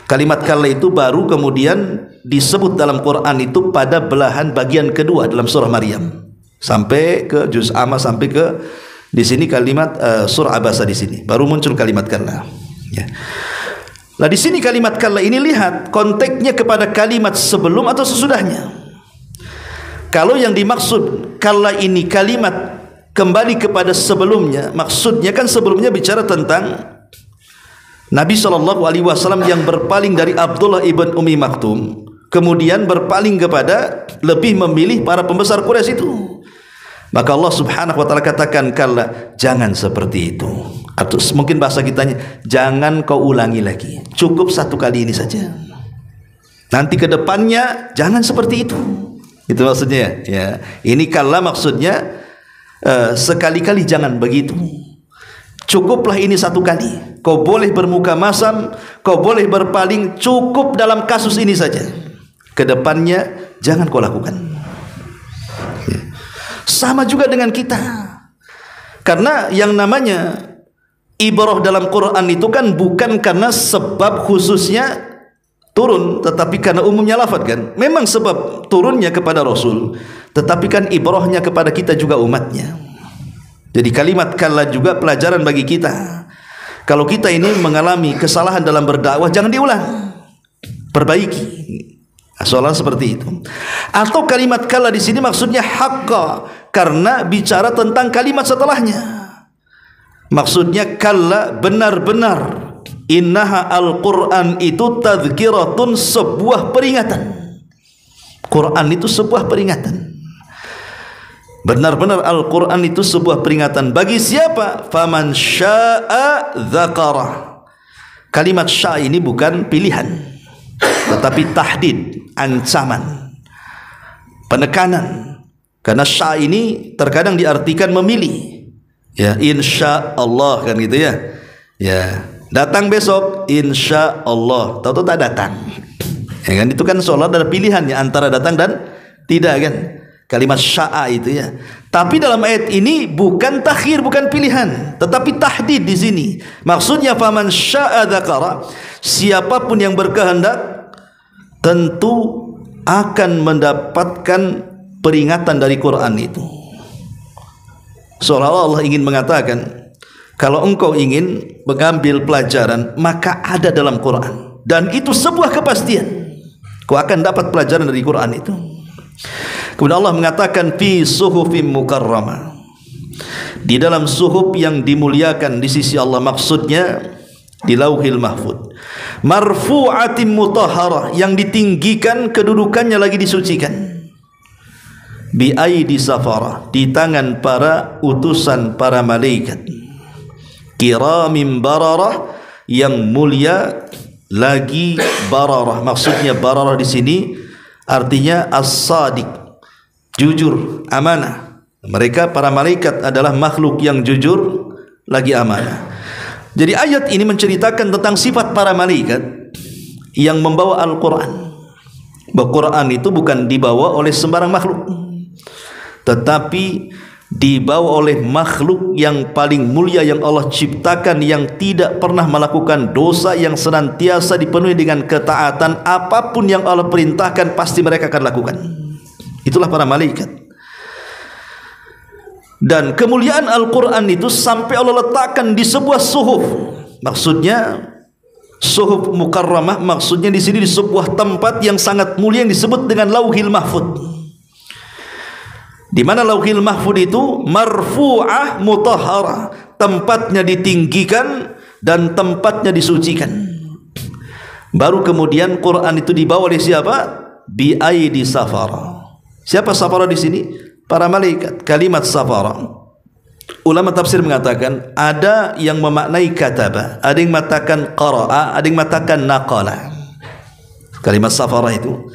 Speaker 2: Kalimat kalla itu baru kemudian disebut dalam Quran itu pada belahan bagian kedua dalam surah Maryam sampai ke juz amma, sampai ke di sini kalimat surah Abasa, di sini baru muncul kalimat kalla ya. Nah, di sini kalimat kalla ini lihat konteksnya kepada kalimat sebelum atau sesudahnya. Kalau yang dimaksud kalla ini kalimat kembali kepada sebelumnya, maksudnya kan sebelumnya bicara tentang Nabi SAW yang berpaling dari Abdullah ibn Ummi Maktum, kemudian berpaling kepada lebih memilih para pembesar Quraisy itu. Maka Allah subhanahu wa ta'ala katakan kalla, jangan seperti itu. Atau mungkin bahasa kitanya, jangan kau ulangi lagi, cukup satu kali ini saja, nanti ke depannya jangan seperti itu. Itu maksudnya ya. Ini kalla maksudnya sekali-kali jangan begitu, cukuplah ini satu kali. Kau boleh bermuka masam, kau boleh berpaling, cukup dalam kasus ini saja, kedepannya jangan kau lakukan ya. Sama juga dengan kita, karena yang namanya ibrah dalam Quran itu kan bukan karena sebab khususnya turun, tetapi karena umumnya lafaz kan. Memang sebab turunnya kepada Rasul, tetapi kan ibrahnya kepada kita juga umatnya. Jadi kalimat kalla juga pelajaran bagi kita. Kalau kita ini mengalami kesalahan dalam berdakwah, jangan diulang, perbaiki. Soalnya seperti itu. Atau kalimat kalla di sini maksudnya haqqa, karena bicara tentang kalimat setelahnya. Maksudnya kalla benar-benar, innaha al-Quran itu tadhkiratun, sebuah peringatan. Quran itu sebuah peringatan. Benar-benar Al-Quran itu sebuah peringatan. Bagi siapa? Faman sya'a dzakara. Kalimat sya' ini bukan pilihan, tetapi tahdid, ancaman, penekanan. Karena sya' ini terkadang diartikan memilih. Ya, insya Allah kan gitu ya. Ya, datang besok insya Allah, tahu-tahu tak datang. Ya kan, itu kan seolah ada pilihannya antara datang dan tidak kan. Kalimat sya'a itu ya. Tapi dalam ayat ini bukan takhir, bukan pilihan, tetapi tahdid di sini. Maksudnya faman sya'a dzakara, siapapun yang berkehendak tentu akan mendapatkan peringatan dari Quran itu. Seolah-olah Allah ingin mengatakan, kalau engkau ingin mengambil pelajaran, maka ada dalam Quran, dan itu sebuah kepastian. Kau akan dapat pelajaran dari Quran itu. Kemudian Allah mengatakan fi suhufim mukarramah, di dalam suhuf yang dimuliakan di sisi Allah, maksudnya di Lauhil Mahfuz. Marfu'atin mutahharah, yang ditinggikan kedudukannya lagi disucikan. Bi aidi safarah, di tangan para utusan para malaikat. Kiramim bararah, yang mulia lagi bararah. Maksudnya bararah di sini artinya as-sadiq, jujur, amanah. Mereka para malaikat adalah makhluk yang jujur lagi amanah. Jadi ayat ini menceritakan tentang sifat para malaikat yang membawa Al-Quran. Bahwa Quran itu bukan dibawa oleh sembarang makhluk, tetapi dibawa oleh makhluk yang paling mulia yang Allah ciptakan, yang tidak pernah melakukan dosa, yang senantiasa dipenuhi dengan ketaatan. Apapun yang Allah perintahkan pasti mereka akan lakukan. Itulah para malaikat. Dan kemuliaan Al-Quran itu sampai Allah letakkan di sebuah suhuf. Maksudnya suhuf mukarramah, maksudnya di sini di sebuah tempat yang sangat mulia yang disebut dengan Lauhil Mahfuz. Di mana Lauhil Mahfuz itu marfu'ah mutahharah, tempatnya ditinggikan dan tempatnya disucikan. Baru kemudian Quran itu dibawa oleh siapa? Bi aidi safara. Siapa safara di sini? Para malaikat. Kalimat safara, ulama tafsir mengatakan ada yang memaknai kataba, ada yang mengatakan qara'a, ada yang mengatakan naqala. Kalimat safara itu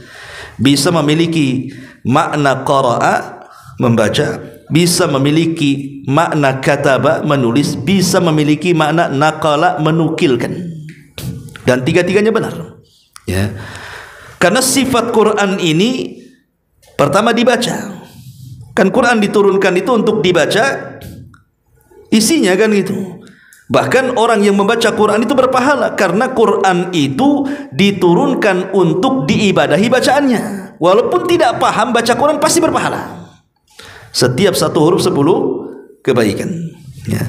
Speaker 2: bisa memiliki makna qara'a, membaca, bisa memiliki makna kataba, menulis, bisa memiliki makna naqala, menukilkan. Dan tiga-tiganya benar. Ya. Karena sifat Quran ini pertama dibaca. Kan Quran diturunkan itu untuk dibaca, isinya kan gitu. Bahkan orang yang membaca Quran itu berpahala, karena Quran itu diturunkan untuk diibadahi bacaannya. Walaupun tidak paham baca Quran pasti berpahala. Setiap satu huruf 10 kebaikan. Ya.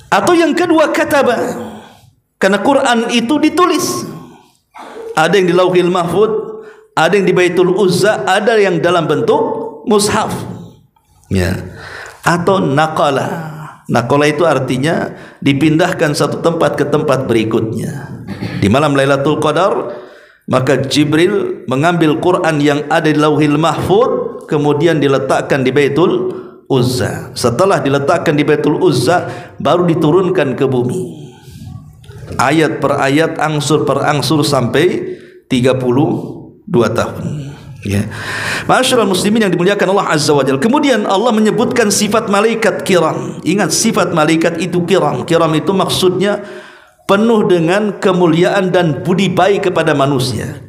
Speaker 2: Atau yang kedua kataba, karena Quran itu ditulis. Ada yang di Lauhil Mahfuz, ada yang di Baitul Uzza, ada yang dalam bentuk mushaf. Ya. Atau naqala. Naqala itu artinya dipindahkan satu tempat ke tempat berikutnya. Di malam Lailatul Qadar, maka Jibril mengambil Quran yang ada di Lauhil Mahfuz, kemudian diletakkan di Baitul Uzza. Setelah diletakkan di Baitul Uzza, baru diturunkan ke bumi. Ayat per ayat, angsur per angsur, sampai 32 tahun. Ya. Ma'asyiral muslimin yang dimuliakan Allah Azza wa Jalla. Kemudian Allah menyebutkan sifat malaikat kiram. Ingat, sifat malaikat itu kiram. Kiram itu maksudnya penuh dengan kemuliaan dan budi baik kepada manusia.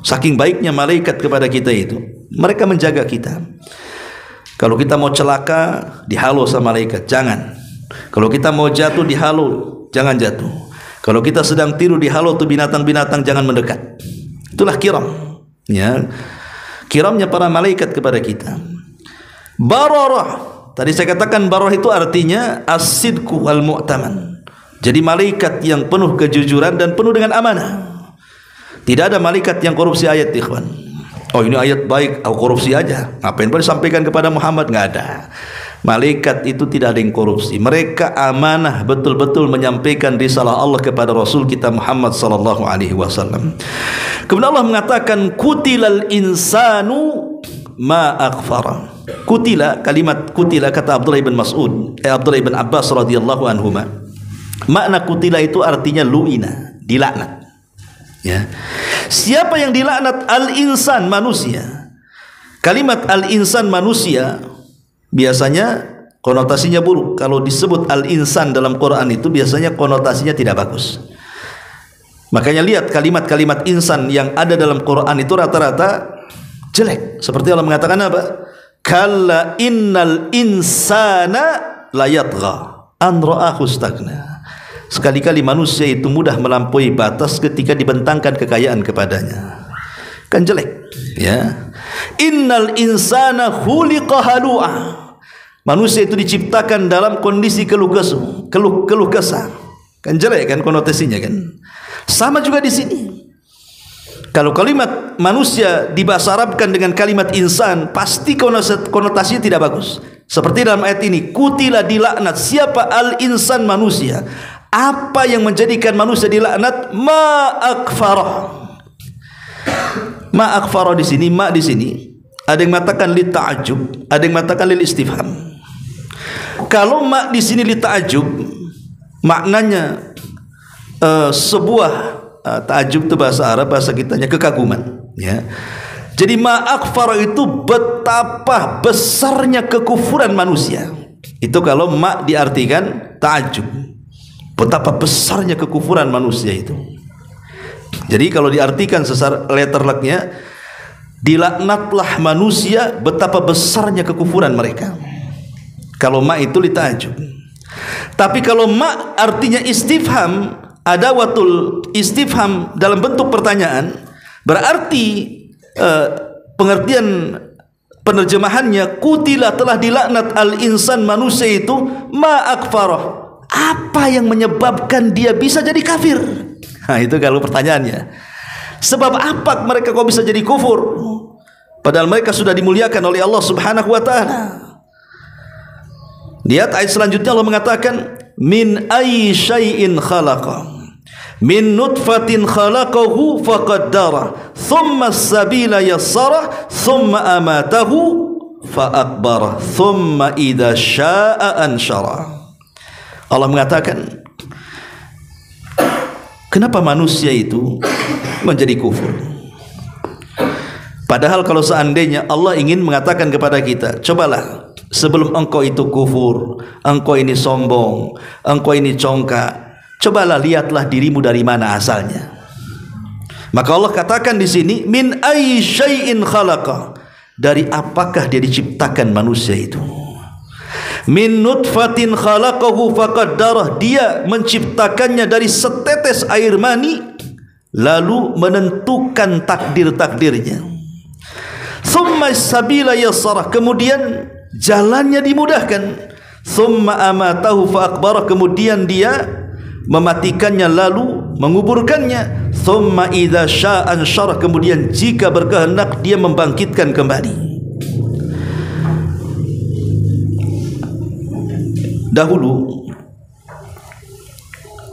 Speaker 2: Saking baiknya malaikat kepada kita itu, mereka menjaga kita. Kalau kita mau celaka, dihalau sama malaikat, jangan. Kalau kita mau jatuh, dihalau, jangan jatuh. Kalau kita sedang tidur, dihalau tuh binatang-binatang, jangan mendekat. Itulah kiram. Ya. Kiramnya para malaikat kepada kita. Bararah, tadi saya katakan bararah itu artinya as-sidqu wal mu'taman. Jadi malaikat yang penuh kejujuran dan penuh dengan amanah. Tidak ada malaikat yang korupsi ayat, ikhwan. Oh, ini ayat baik, aku korupsi aja. Ngapain boleh sampaikan kepada Muhammad? Nggak ada. Malaikat itu tidak ada yang korupsi. Mereka amanah, betul-betul menyampaikan risalah Allah kepada Rasul kita Muhammad sallallahu alaihi wasallam. Kemudian Allah mengatakan kutilal insanu ma akfara. Kutila, kalimat kutila kata Abdullah bin Mas'ud, Abdullah bin Abbas radhiyallahu anhuma. Makna kutila itu artinya lu'ina, dilaknat. Ya. Siapa yang dilaknat? Al-insan, manusia. Kalimat al-insan, manusia, biasanya konotasinya buruk. Kalau disebut al-insan dalam Quran itu biasanya konotasinya tidak bagus. Makanya lihat kalimat-kalimat insan yang ada dalam Quran itu rata-rata jelek. Seperti Allah mengatakan apa? Kalla innal insana layatgha an ra'ahu istaghna. Sekali-kali manusia itu mudah melampaui batas ketika dibentangkan kekayaan kepadanya. Kan jelek, ya. Innal insana khuliqa halu'a. Manusia itu diciptakan dalam kondisi keluh kesah. Kan jelek kan konotasinya kan. Sama juga di sini. Kalau kalimat manusia dibahasa Arabkan dengan kalimat insan, pasti konotasinya tidak bagus. Seperti dalam ayat ini, kutila dilaknat siapa al-insan manusia. Apa yang menjadikan manusia dilaknat? Ma akfarah. Ma akfarah di sini, ma di sini ada yang mengatakan li ta'ajub, ada yang mengatakan lil istifham. Kalau ma di sini li ta'ajub, maknanya sebuah ta'ajub itu bahasa Arab, bahasa kitanya kekaguman, ya. Jadi ma akfarah itu betapa besarnya kekufuran manusia. Itu kalau ma diartikan ta'ajub, betapa besarnya kekufuran manusia itu. Jadi kalau diartikan secara letterleknya, dilaknatlah manusia betapa besarnya kekufuran mereka. Kalau ma itu li ta'ajub. Tapi kalau ma artinya istifham, adawatul istifham dalam bentuk pertanyaan, berarti pengertian penerjemahannya kutila telah dilaknat al-insan manusia itu ma akfarah. Apa yang menyebabkan dia bisa jadi kafir? Nah, itu kalau pertanyaannya. Sebab apa mereka kok bisa jadi kufur? Padahal mereka sudah dimuliakan oleh Allah Subhanahu wa taala. Lihat ayat selanjutnya Allah mengatakan min ayyi syai'in khalaqa min nutfatin khalaqahu faqaddara thumma as-sabila yassara thumma amatahu faakbara thumma idza syaa'a ansyara. Allah mengatakan, kenapa manusia itu menjadi kufur? Padahal kalau seandainya Allah ingin mengatakan kepada kita, cobalah sebelum engkau itu kufur, engkau ini sombong, engkau ini congkak, cobalah lihatlah dirimu dari mana asalnya. Maka Allah katakan di sini min ayyi syai'in khalaqa, dari apakah dia diciptakan manusia itu? Min nutfatin khalaqahu faqaddarah, dia menciptakannya dari setetes air mani lalu menentukan takdir-takdirnya. Thumma sabila yassarah, kemudian jalannya dimudahkan. Thumma amatahu faakbarah, kemudian dia mematikannya lalu menguburkannya. Thumma idza syaa'a ansyarah, kemudian jika berkehendak dia membangkitkan kembali. Dahulu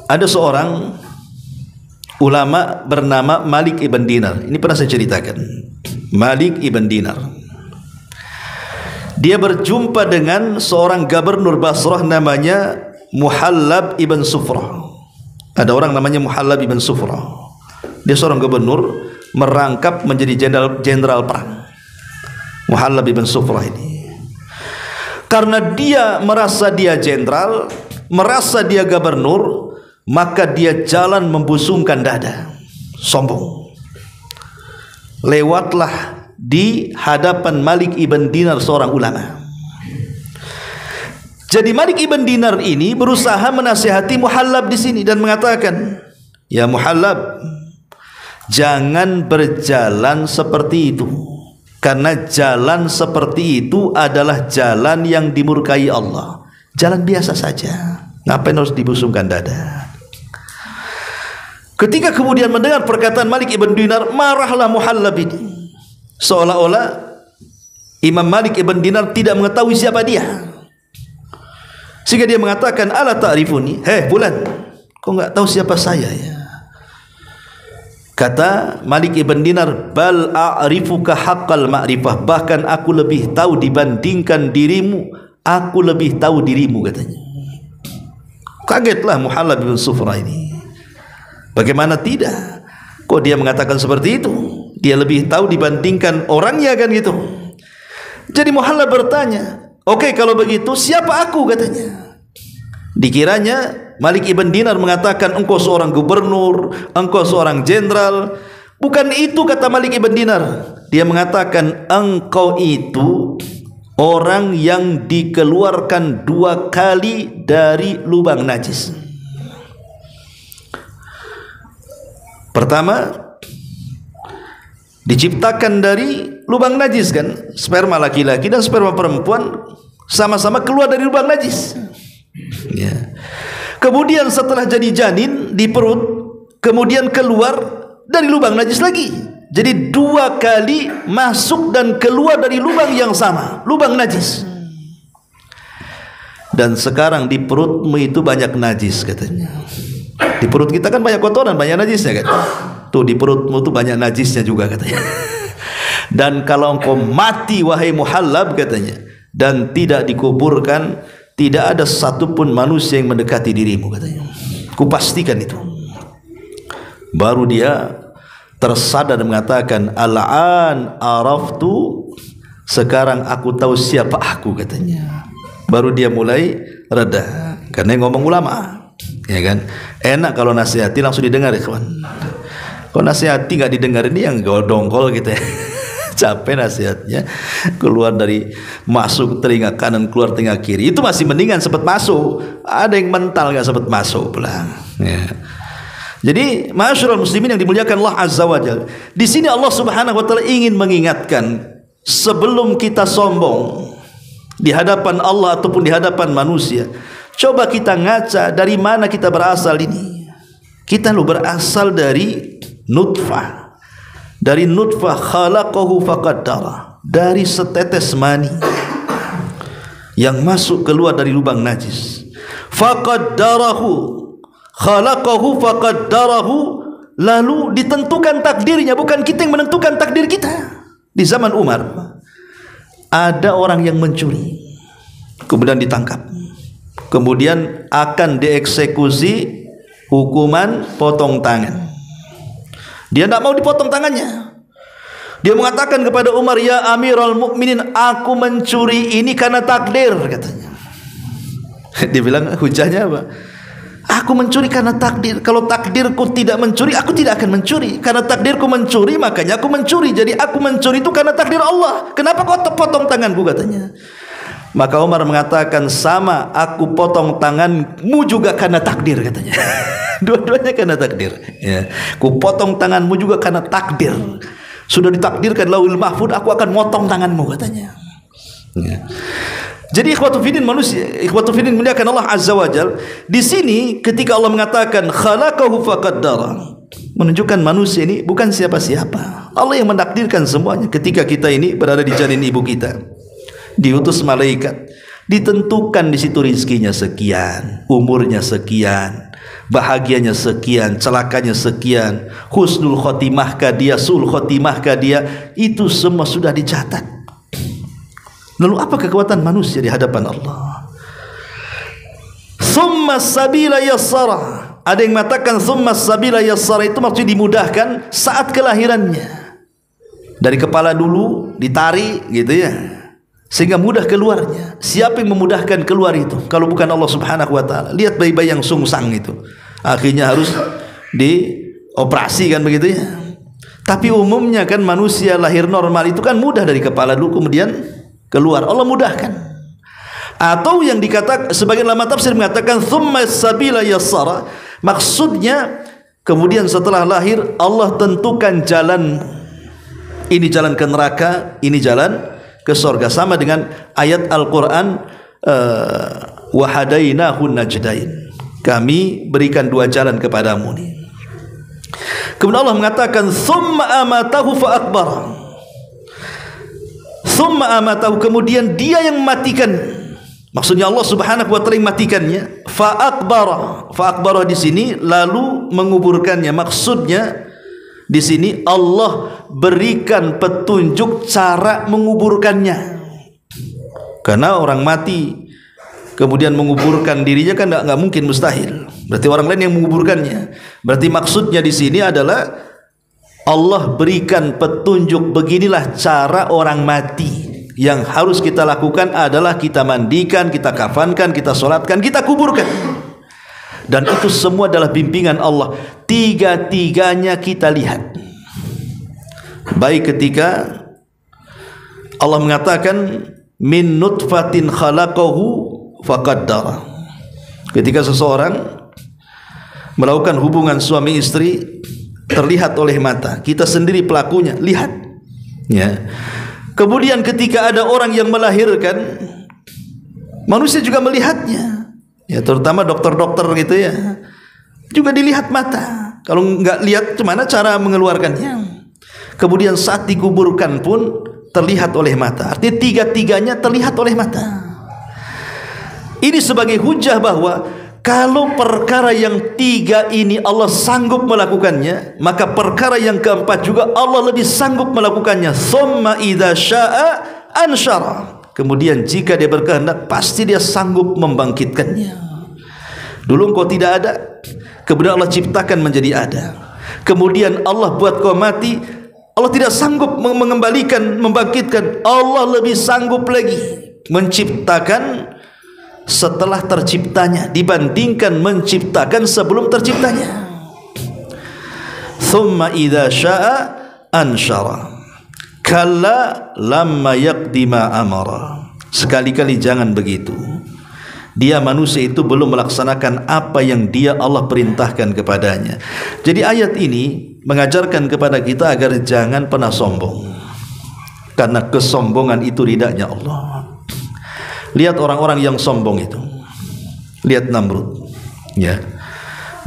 Speaker 2: ada seorang ulama bernama Malik ibn Dinar. Ini pernah saya ceritakan. Malik ibn Dinar, dia berjumpa dengan seorang gubernur Basrah namanya Muhallab ibn Sufrah. Ada orang namanya Muhallab ibn Sufrah. Dia seorang gubernur merangkap menjadi jenderal perang. Muhallab ibn Sufrah ini, karena dia merasa dia jenderal, merasa dia gubernur, maka dia jalan membusungkan dada, sombong. Lewatlah di hadapan Malik ibn Dinar, seorang ulama. Jadi Malik ibn Dinar ini berusaha menasihati Muhallab di sini dan mengatakan, ya Muhallab, jangan berjalan seperti itu, karena jalan seperti itu adalah jalan yang dimurkai Allah. Jalan biasa saja, ngapain harus dibusungkan dada? Ketika kemudian mendengar perkataan Malik ibn Dinar, marahlah Muhallab ini, seolah-olah Imam Malik ibn Dinar tidak mengetahui siapa dia, sehingga dia mengatakan, ala ta'rifuni, hei bulan, kau enggak tahu siapa saya ya? Kata Malik ibn Dinar, bal a'rifuka haqqal ma'rifah, bahkan aku lebih tahu dibandingkan dirimu, aku lebih tahu dirimu, katanya. Kagetlah Muhallab bin Sufrah ini. Bagaimana tidak? Kok dia mengatakan seperti itu? Dia lebih tahu dibandingkan orangnya, kan gitu. Jadi Muhallab bertanya, Oke, kalau begitu siapa aku, katanya. Dikiranya Malik ibn Dinar mengatakan engkau seorang gubernur, engkau seorang jenderal. Bukan itu kata Malik ibn Dinar. Dia mengatakan engkau itu orang yang dikeluarkan 2 kali dari lubang najis. Pertama, diciptakan dari lubang najis kan, sperma laki-laki dan sperma perempuan sama-sama keluar dari lubang najis. Ya. Kemudian setelah jadi janin di perut, kemudian keluar dari lubang najis lagi. Jadi 2 kali masuk dan keluar dari lubang yang sama, lubang najis. Dan sekarang di perutmu itu banyak najis, katanya. Di perut kita kan banyak kotoran, banyak najisnya kan. Tuh di perutmu tuh banyak najisnya juga, katanya. Dan kalau engkau mati wahai Muhallab, katanya, dan tidak dikuburkan, tidak ada satupun manusia yang mendekati dirimu, katanya. Kupastikan itu. Baru dia tersadar dan mengatakan, al-an araftu, sekarang aku tahu siapa aku, katanya. Baru dia mulai reda, karena yang ngomong ulama, ya kan. Enak kalau nasihati langsung didengar, ya kawan. Kalau nasihati nggak didengar, ini yang dongkol gitu ya. Capek nasihatnya, keluar dari masuk telinga kanan, keluar telinga kiri. Itu masih mendingan sempat masuk. Ada yang mental nggak sempat masuk pulang. Ya. Jadi, ma'asyiral muslimin yang dimuliakan Allah Azza wa Jalla, di sini Allah Subhanahu wa taala ingin mengingatkan, sebelum kita sombong di hadapan Allah ataupun di hadapan manusia, coba kita ngaca dari mana kita berasal ini. Kita berasal dari nutfah. Dari nutfah khalaqahu faqaddara, dari setetes mani yang masuk keluar dari lubang najis. Faqaddarahu, khalaqahu faqaddarahu, lalu ditentukan takdirnya. Bukan kita yang menentukan takdir kita. Di zaman Umar ada orang yang mencuri, kemudian ditangkap, kemudian akan dieksekusi hukuman potong tangan. Dia tidak mau dipotong tangannya. Dia mengatakan kepada Umar, ya Amirul Mukminin, aku mencuri ini karena takdir, katanya. Dia bilang, hujahnya apa? Aku mencuri karena takdir. Kalau takdirku tidak mencuri, aku tidak akan mencuri. Karena takdirku mencuri, makanya aku mencuri. Jadi aku mencuri itu karena takdir Allah. Kenapa kau potong tanganku, katanya. Maka Umar mengatakan, sama, aku potong tanganmu juga karena takdir, katanya. Dua-duanya karena takdir, ya. Ku potong tanganmu juga karena takdir. Sudah ditakdirkan lauhul mahfud, aku akan motong tanganmu, katanya. Ya. Jadi ikhwatu fiddin manusia, ikhwatu fiddin muliakan Allah Azza wa Jalla. Di sini ketika Allah mengatakan khalaqahu faqaddara, menunjukkan manusia ini bukan siapa-siapa. Allah yang mentakdirkan semuanya. Ketika kita ini berada di janin ibu kita, diutus malaikat, ditentukan di situ rizkinya sekian, umurnya sekian, bahagianya sekian, celakanya sekian, husnul khotimah kah dia, sul khotimah kah dia, itu semua sudah dicatat. Lalu apa kekuatan manusia di hadapan Allah? Tsumma sabila yassara. Ada yang mengatakan tsumma sabila yassara itu maksudnya dimudahkan saat kelahirannya. Dari kepala dulu ditarik gitu ya, sehingga mudah keluarnya. Siapa yang memudahkan keluar itu kalau bukan Allah Subhanahu wa taala? Lihat bayi-bayi yang sungsang itu, akhirnya harus dioperasi kan begitu ya. Tapi umumnya kan manusia lahir normal itu kan mudah dari kepala dulu kemudian keluar. Allah mudahkan. Atau yang dikatakan sebagian ulama tafsir mengatakan tsumma sabila yassara, maksudnya kemudian setelah lahir Allah tentukan jalan. Ini jalan ke neraka, ini jalan ke surga, sama dengan ayat Al-Qur'an wa hadainahu najdain, kami berikan 2 jalan kepadamu nih. Kemudian Allah mengatakan tsumma amatahu fa akbar, tsumma amatahu, kemudian dia yang mematikan, maksudnya Allah Subhanahu wa taala yang matikannya. Fa akbara di sini lalu menguburkannya, maksudnya di sini Allah berikan petunjuk cara menguburkannya. Karena orang mati kemudian menguburkan dirinya kan nggak mungkin, mustahil. Berarti orang lain yang menguburkannya. Berarti maksudnya di sini adalah Allah berikan petunjuk, beginilah cara orang mati. Yang harus kita lakukan adalah kita mandikan, kita kafankan, kita solatkan, kita kuburkan. Dan itu semua adalah bimbingan Allah. Tiga-tiganya kita lihat. Baik ketika Allah mengatakan min nutfatin khalaqahu faqaddara. Ketika seseorang melakukan hubungan suami istri, terlihat oleh mata, kita sendiri pelakunya, lihat. Ya. Kemudian ketika ada orang yang melahirkan, manusia juga melihatnya. Ya, terutama dokter-dokter gitu ya, juga dilihat mata. Kalau nggak lihat, gimana cara mengeluarkannya? Kemudian saat dikuburkan pun terlihat oleh mata. Artinya tiga-tiganya terlihat oleh mata. Ini sebagai hujah bahwa kalau perkara yang tiga ini Allah sanggup melakukannya, maka perkara yang keempat juga Allah lebih sanggup melakukannya. Tsumma idza syaa ansyara. Kemudian jika dia berkehendak, pasti dia sanggup membangkitkannya. Dulu engkau tidak ada, kemudian Allah ciptakan menjadi ada. Kemudian Allah buat kau mati, Allah tidak sanggup mengembalikan, membangkitkan. Allah lebih sanggup lagi menciptakan setelah terciptanya dibandingkan menciptakan sebelum terciptanya. Tsumma idza syaa ansyara. Kalla lamma yaqdi ma amara. Sekali-kali jangan begitu. Dia manusia itu belum melaksanakan apa yang dia Allah perintahkan kepadanya. Jadi ayat ini mengajarkan kepada kita agar jangan pernah sombong. Karena kesombongan itu ridanya Allah. Lihat orang-orang yang sombong itu. Lihat Namrud. Ya.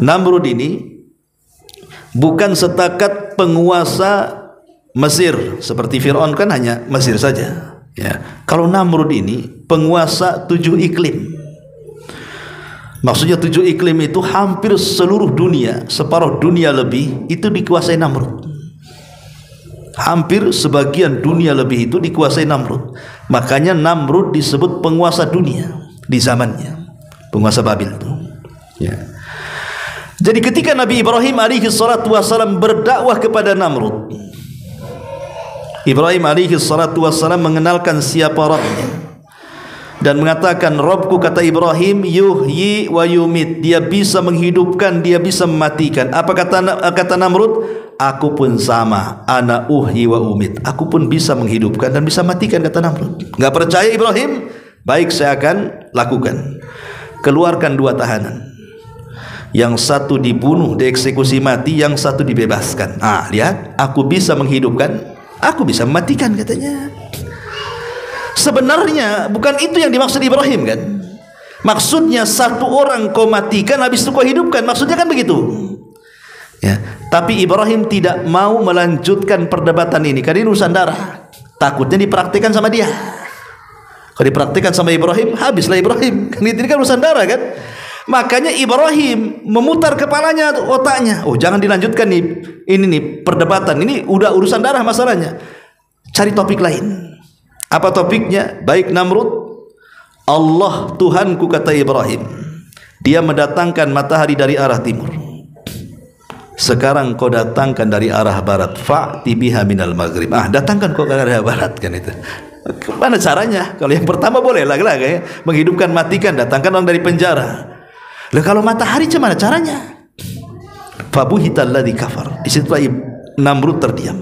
Speaker 2: Namrud ini bukan setakat penguasa Mesir, seperti Fir'aun kan hanya Mesir saja. Ya. Kalau Namrud ini penguasa 7 iklim. Maksudnya 7 iklim itu hampir seluruh dunia, separuh dunia lebih itu dikuasai Namrud. Hampir sebagian dunia lebih itu dikuasai Namrud. Makanya Namrud disebut penguasa dunia di zamannya, penguasa Babil itu. Ya. Jadi ketika Nabi Ibrahim alaihi salatu wasallam berdakwah kepada Namrud, Ibrahim alaihi salatu wasallam mengenalkan siapa Rabbnya dan mengatakan, Rabbku, kata Ibrahim, yuhyi wa yumit. Dia bisa menghidupkan, dia bisa mematikan. Apa kata Namrud? Aku pun sama, ana uhyi wa umit. Aku pun bisa menghidupkan dan bisa matikan, kata Namrud. Enggak percaya Ibrahim? Baik, saya akan lakukan. Keluarkan 2 tahanan. Yang satu dibunuh, dieksekusi mati, yang satu dibebaskan. Ah, lihat, aku bisa menghidupkan, aku bisa mematikan, katanya. Sebenarnya bukan itu yang dimaksud Ibrahim kan? Maksudnya satu orang kau matikan, habis itu kau hidupkan. Maksudnya kan begitu. Ya, tapi Ibrahim tidak mau melanjutkan perdebatan ini karena ini urusan darah. Takutnya dipraktikkan sama dia. Kalau dipraktikkan sama Ibrahim, habislah Ibrahim. Kan ini kan urusan darah kan? Makanya Ibrahim memutar kepalanya, otaknya. Oh, jangan dilanjutkan nih. Ini nih perdebatan. Ini udah urusan darah masalahnya. Cari topik lain. Apa topiknya? Baik Namrud, Allah Tuhanku, kata Ibrahim. Dia mendatangkan matahari dari arah timur. Sekarang kau datangkan dari arah barat. Fa'ti biha minal maghrib. Ah, datangkan kau ke arah barat, kan itu. Mana caranya? Kalau yang pertama boleh lah ya. Menghidupkan, matikan, datangkan orang dari penjara. Lah kalau matahari gimana caranya? Fabuhital ladzi kafar. Di situlah Namrud terdiam.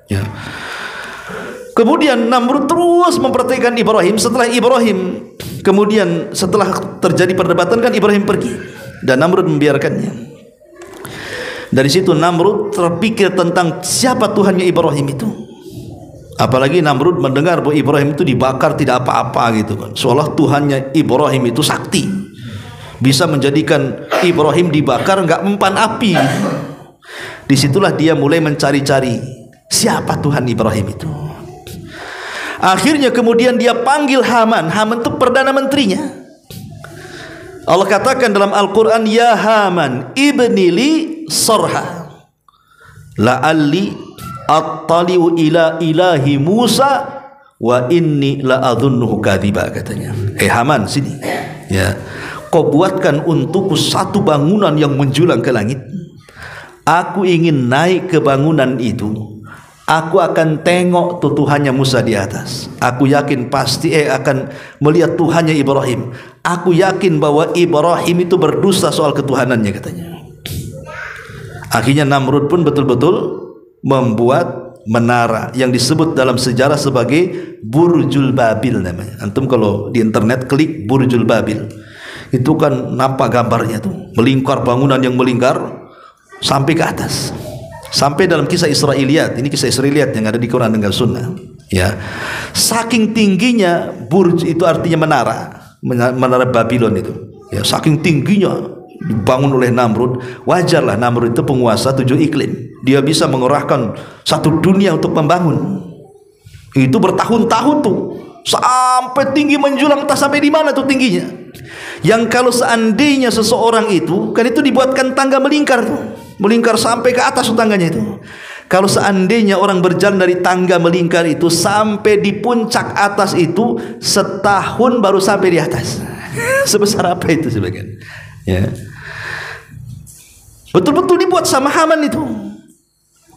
Speaker 2: Ya. Kemudian Namrud terus memperhatikan Ibrahim. Setelah Ibrahim, kemudian setelah terjadi perdebatan kan Ibrahim pergi dan Namrud membiarkannya. Dari situ Namrud terpikir tentang siapa Tuhannya Ibrahim itu. Apalagi Namrud mendengar bahwa Ibrahim itu dibakar tidak apa-apa gitu kan. Seolah Tuhannya Ibrahim itu sakti, bisa menjadikan Ibrahim dibakar nggak mempan api. Disitulah dia mulai mencari-cari siapa Tuhan Ibrahim itu. Akhirnya kemudian dia panggil Haman. Haman itu perdana menterinya. Allah katakan dalam Al-Quran, ya Haman ibnili sarha la'alli attali'u ila ilahi Musa wa inni la'adhunnuhu kadhiba, katanya. Haman, sini ya, kau buatkan untukku satu bangunan yang menjulang ke langit. Aku ingin naik ke bangunan itu. Aku akan tengok tuh Tuhannya Musa di atas. Aku yakin pasti akan melihat Tuhannya Ibrahim. Aku yakin bahwa Ibrahim itu berdusta soal ketuhanannya, katanya. Akhirnya Namrud pun betul-betul membuat menara yang disebut dalam sejarah sebagai Burjul Babil namanya. Antum kalau di internet klik Burjul Babil, itu kan nampak gambarnya tuh, melingkar, bangunan yang melingkar sampai ke atas. Sampai dalam kisah Israiliyat, ini kisah Israiliyat yang ada di Quran dengan Sunnah, ya. Saking tingginya burj itu artinya menara Babylon itu, ya. Saking tingginya dibangun oleh Namrud. Wajarlah Namrud itu penguasa 7 iklim. Dia bisa mengerahkan satu dunia untuk membangun. Itu bertahun-tahun tuh, sampai tinggi menjulang, entah sampai di mana tuh tingginya. Yang kalau seandainya seseorang itu, kan itu dibuatkan tangga melingkar tuh, melingkar sampai ke atas tangganya itu. Kalau seandainya orang berjalan dari tangga melingkar itu sampai di puncak atas itu, setahun baru sampai di atas. Sebesar apa itu sebagian? Ya. Betul-betul dibuat sama Haman itu,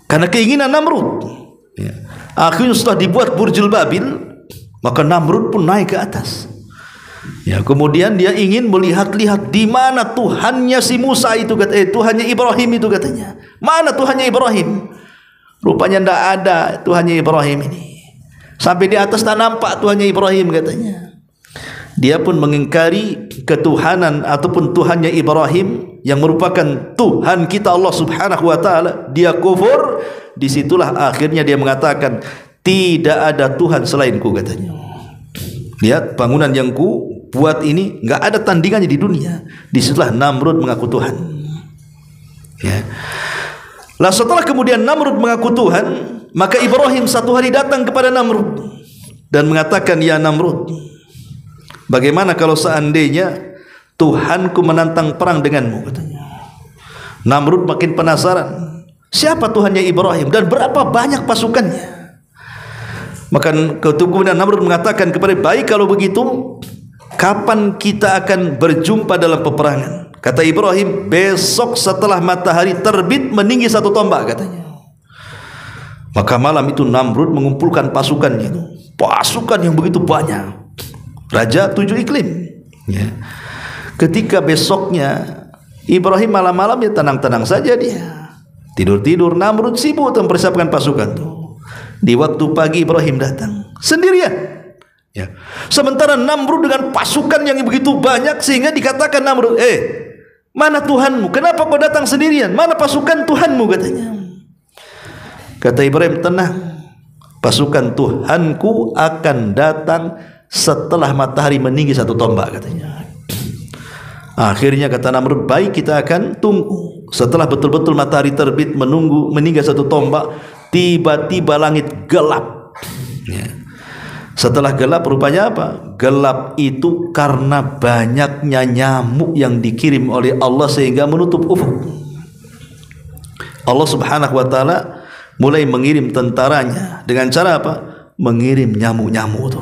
Speaker 2: karena keinginan Namrud. Ya. Akhirnya setelah dibuat Burjul Babil, maka Namrud pun naik ke atas. Ya, kemudian dia ingin melihat-lihat di mana Tuhannya si Musa itu, Tuhannya Ibrahim itu, katanya. Mana Tuhannya Ibrahim? Rupanya tidak ada Tuhannya Ibrahim ini. Sampai di atas tak nampak Tuhannya Ibrahim, katanya. Dia pun mengingkari ketuhanan ataupun Tuhannya Ibrahim yang merupakan Tuhan kita Allah Subhanahu wa taala. Dia kufur. Disitulah akhirnya dia mengatakan, tidak ada Tuhan selainku, katanya. Lihat, bangunan yang ku buat ini nggak ada tandingannya di dunia. Disitulah Namrud mengaku Tuhan. Ya. Lah setelah kemudian Namrud mengaku Tuhan, maka Ibrahim satu hari datang kepada Namrud dan mengatakan, ya Namrud, bagaimana kalau seandainya Tuhanku menantang perang denganmu, katanya. Namrud makin penasaran, siapa Tuhannya Ibrahim dan berapa banyak pasukannya. Maka kemudian Namrud mengatakan kepada, baik kalau begitu, kapan kita akan berjumpa dalam peperangan? Kata Ibrahim, besok setelah matahari terbit meninggi 1 tombak, katanya. Maka malam itu Namrud mengumpulkan pasukannya, pasukan yang begitu banyak, raja 7 iklim. Ya. Ketika besoknya Ibrahim malam-malam ya tenang-tenang saja, dia tidur-tidur. Namrud sibuk mempersiapkan pasukan tuh. Di waktu pagi Ibrahim datang sendirian. Ya. Sementara Namrud dengan pasukan yang begitu banyak, sehingga dikatakan Namrud, mana Tuhanmu? Kenapa kau datang sendirian? Mana pasukan Tuhanmu, katanya. Kata Ibrahim, tenang, pasukan Tuhanku akan datang setelah matahari meninggi 1 tombak, katanya. Akhirnya kata Namrud, baik, kita akan tunggu. Setelah betul-betul matahari terbit meninggi 1 tombak, tiba-tiba langit gelap. Ya. Setelah gelap, rupanya apa? Gelap itu karena banyaknya nyamuk yang dikirim oleh Allah sehingga menutup ufuk. Allah Subhanahu wa taala mulai mengirim tentaranya dengan cara apa? Mengirim nyamuk-nyamuk itu.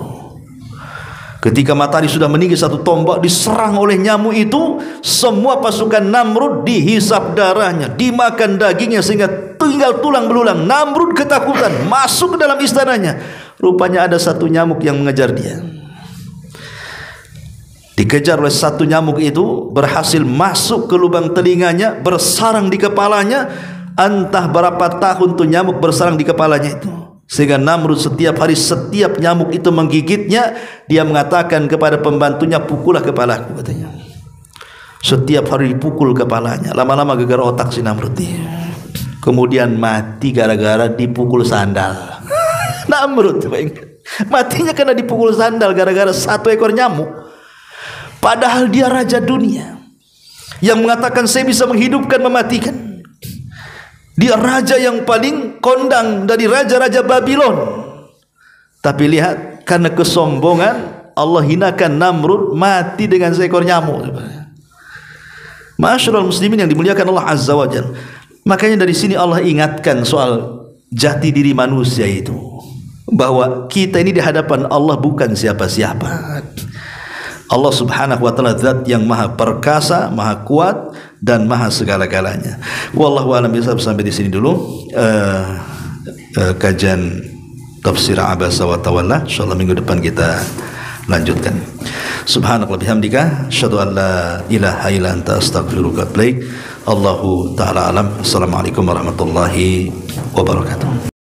Speaker 2: Ketika matahari sudah meninggi 1 tombak, diserang oleh nyamuk itu, semua pasukan Namrud dihisap darahnya, dimakan dagingnya sehingga tinggal tulang belulang. Namrud ketakutan, masuk ke dalam istananya. Rupanya ada 1 nyamuk yang mengejar dia. Dikejar oleh 1 nyamuk itu, berhasil masuk ke lubang telinganya, bersarang di kepalanya. Entah berapa tahun tuh nyamuk bersarang di kepalanya itu, sehingga Namrud setiap hari, setiap nyamuk itu menggigitnya, dia mengatakan kepada pembantunya, pukullah kepalaku, katanya. Setiap hari dipukul kepalanya. Lama-lama gegar otak si Namrud dia. Kemudian mati gara-gara dipukul sandal. Namrud matinya karena dipukul sandal gara-gara 1 ekor nyamuk. Padahal dia raja dunia yang mengatakan, saya bisa menghidupkan, mematikan. Dia raja yang paling kondang dari raja-raja Babylon. Tapi lihat, karena kesombongan Allah hinakan Namrud, mati dengan seekor nyamuk. Ma'asyiral muslimin yang dimuliakan Allah Azza wa Jalla. Makanya dari sini Allah ingatkan soal jati diri manusia itu, bahwa kita ini di hadapan Allah bukan siapa-siapa. Allah Subhanahu wa taala zat yang maha perkasa, maha kuat dan maha segala-galanya. Wallahu a'lam bishawab. Sampai di sini dulu. kajian tafsir Abasa wa Tawalla. Insyaallah minggu depan kita lanjutkan. Subhanallah bihamdika asyhadu an la ilaha illa anta astaghfiruka wa atubu ilaik. Allahu taala alam. Assalamualaikum warahmatullahi wabarakatuh.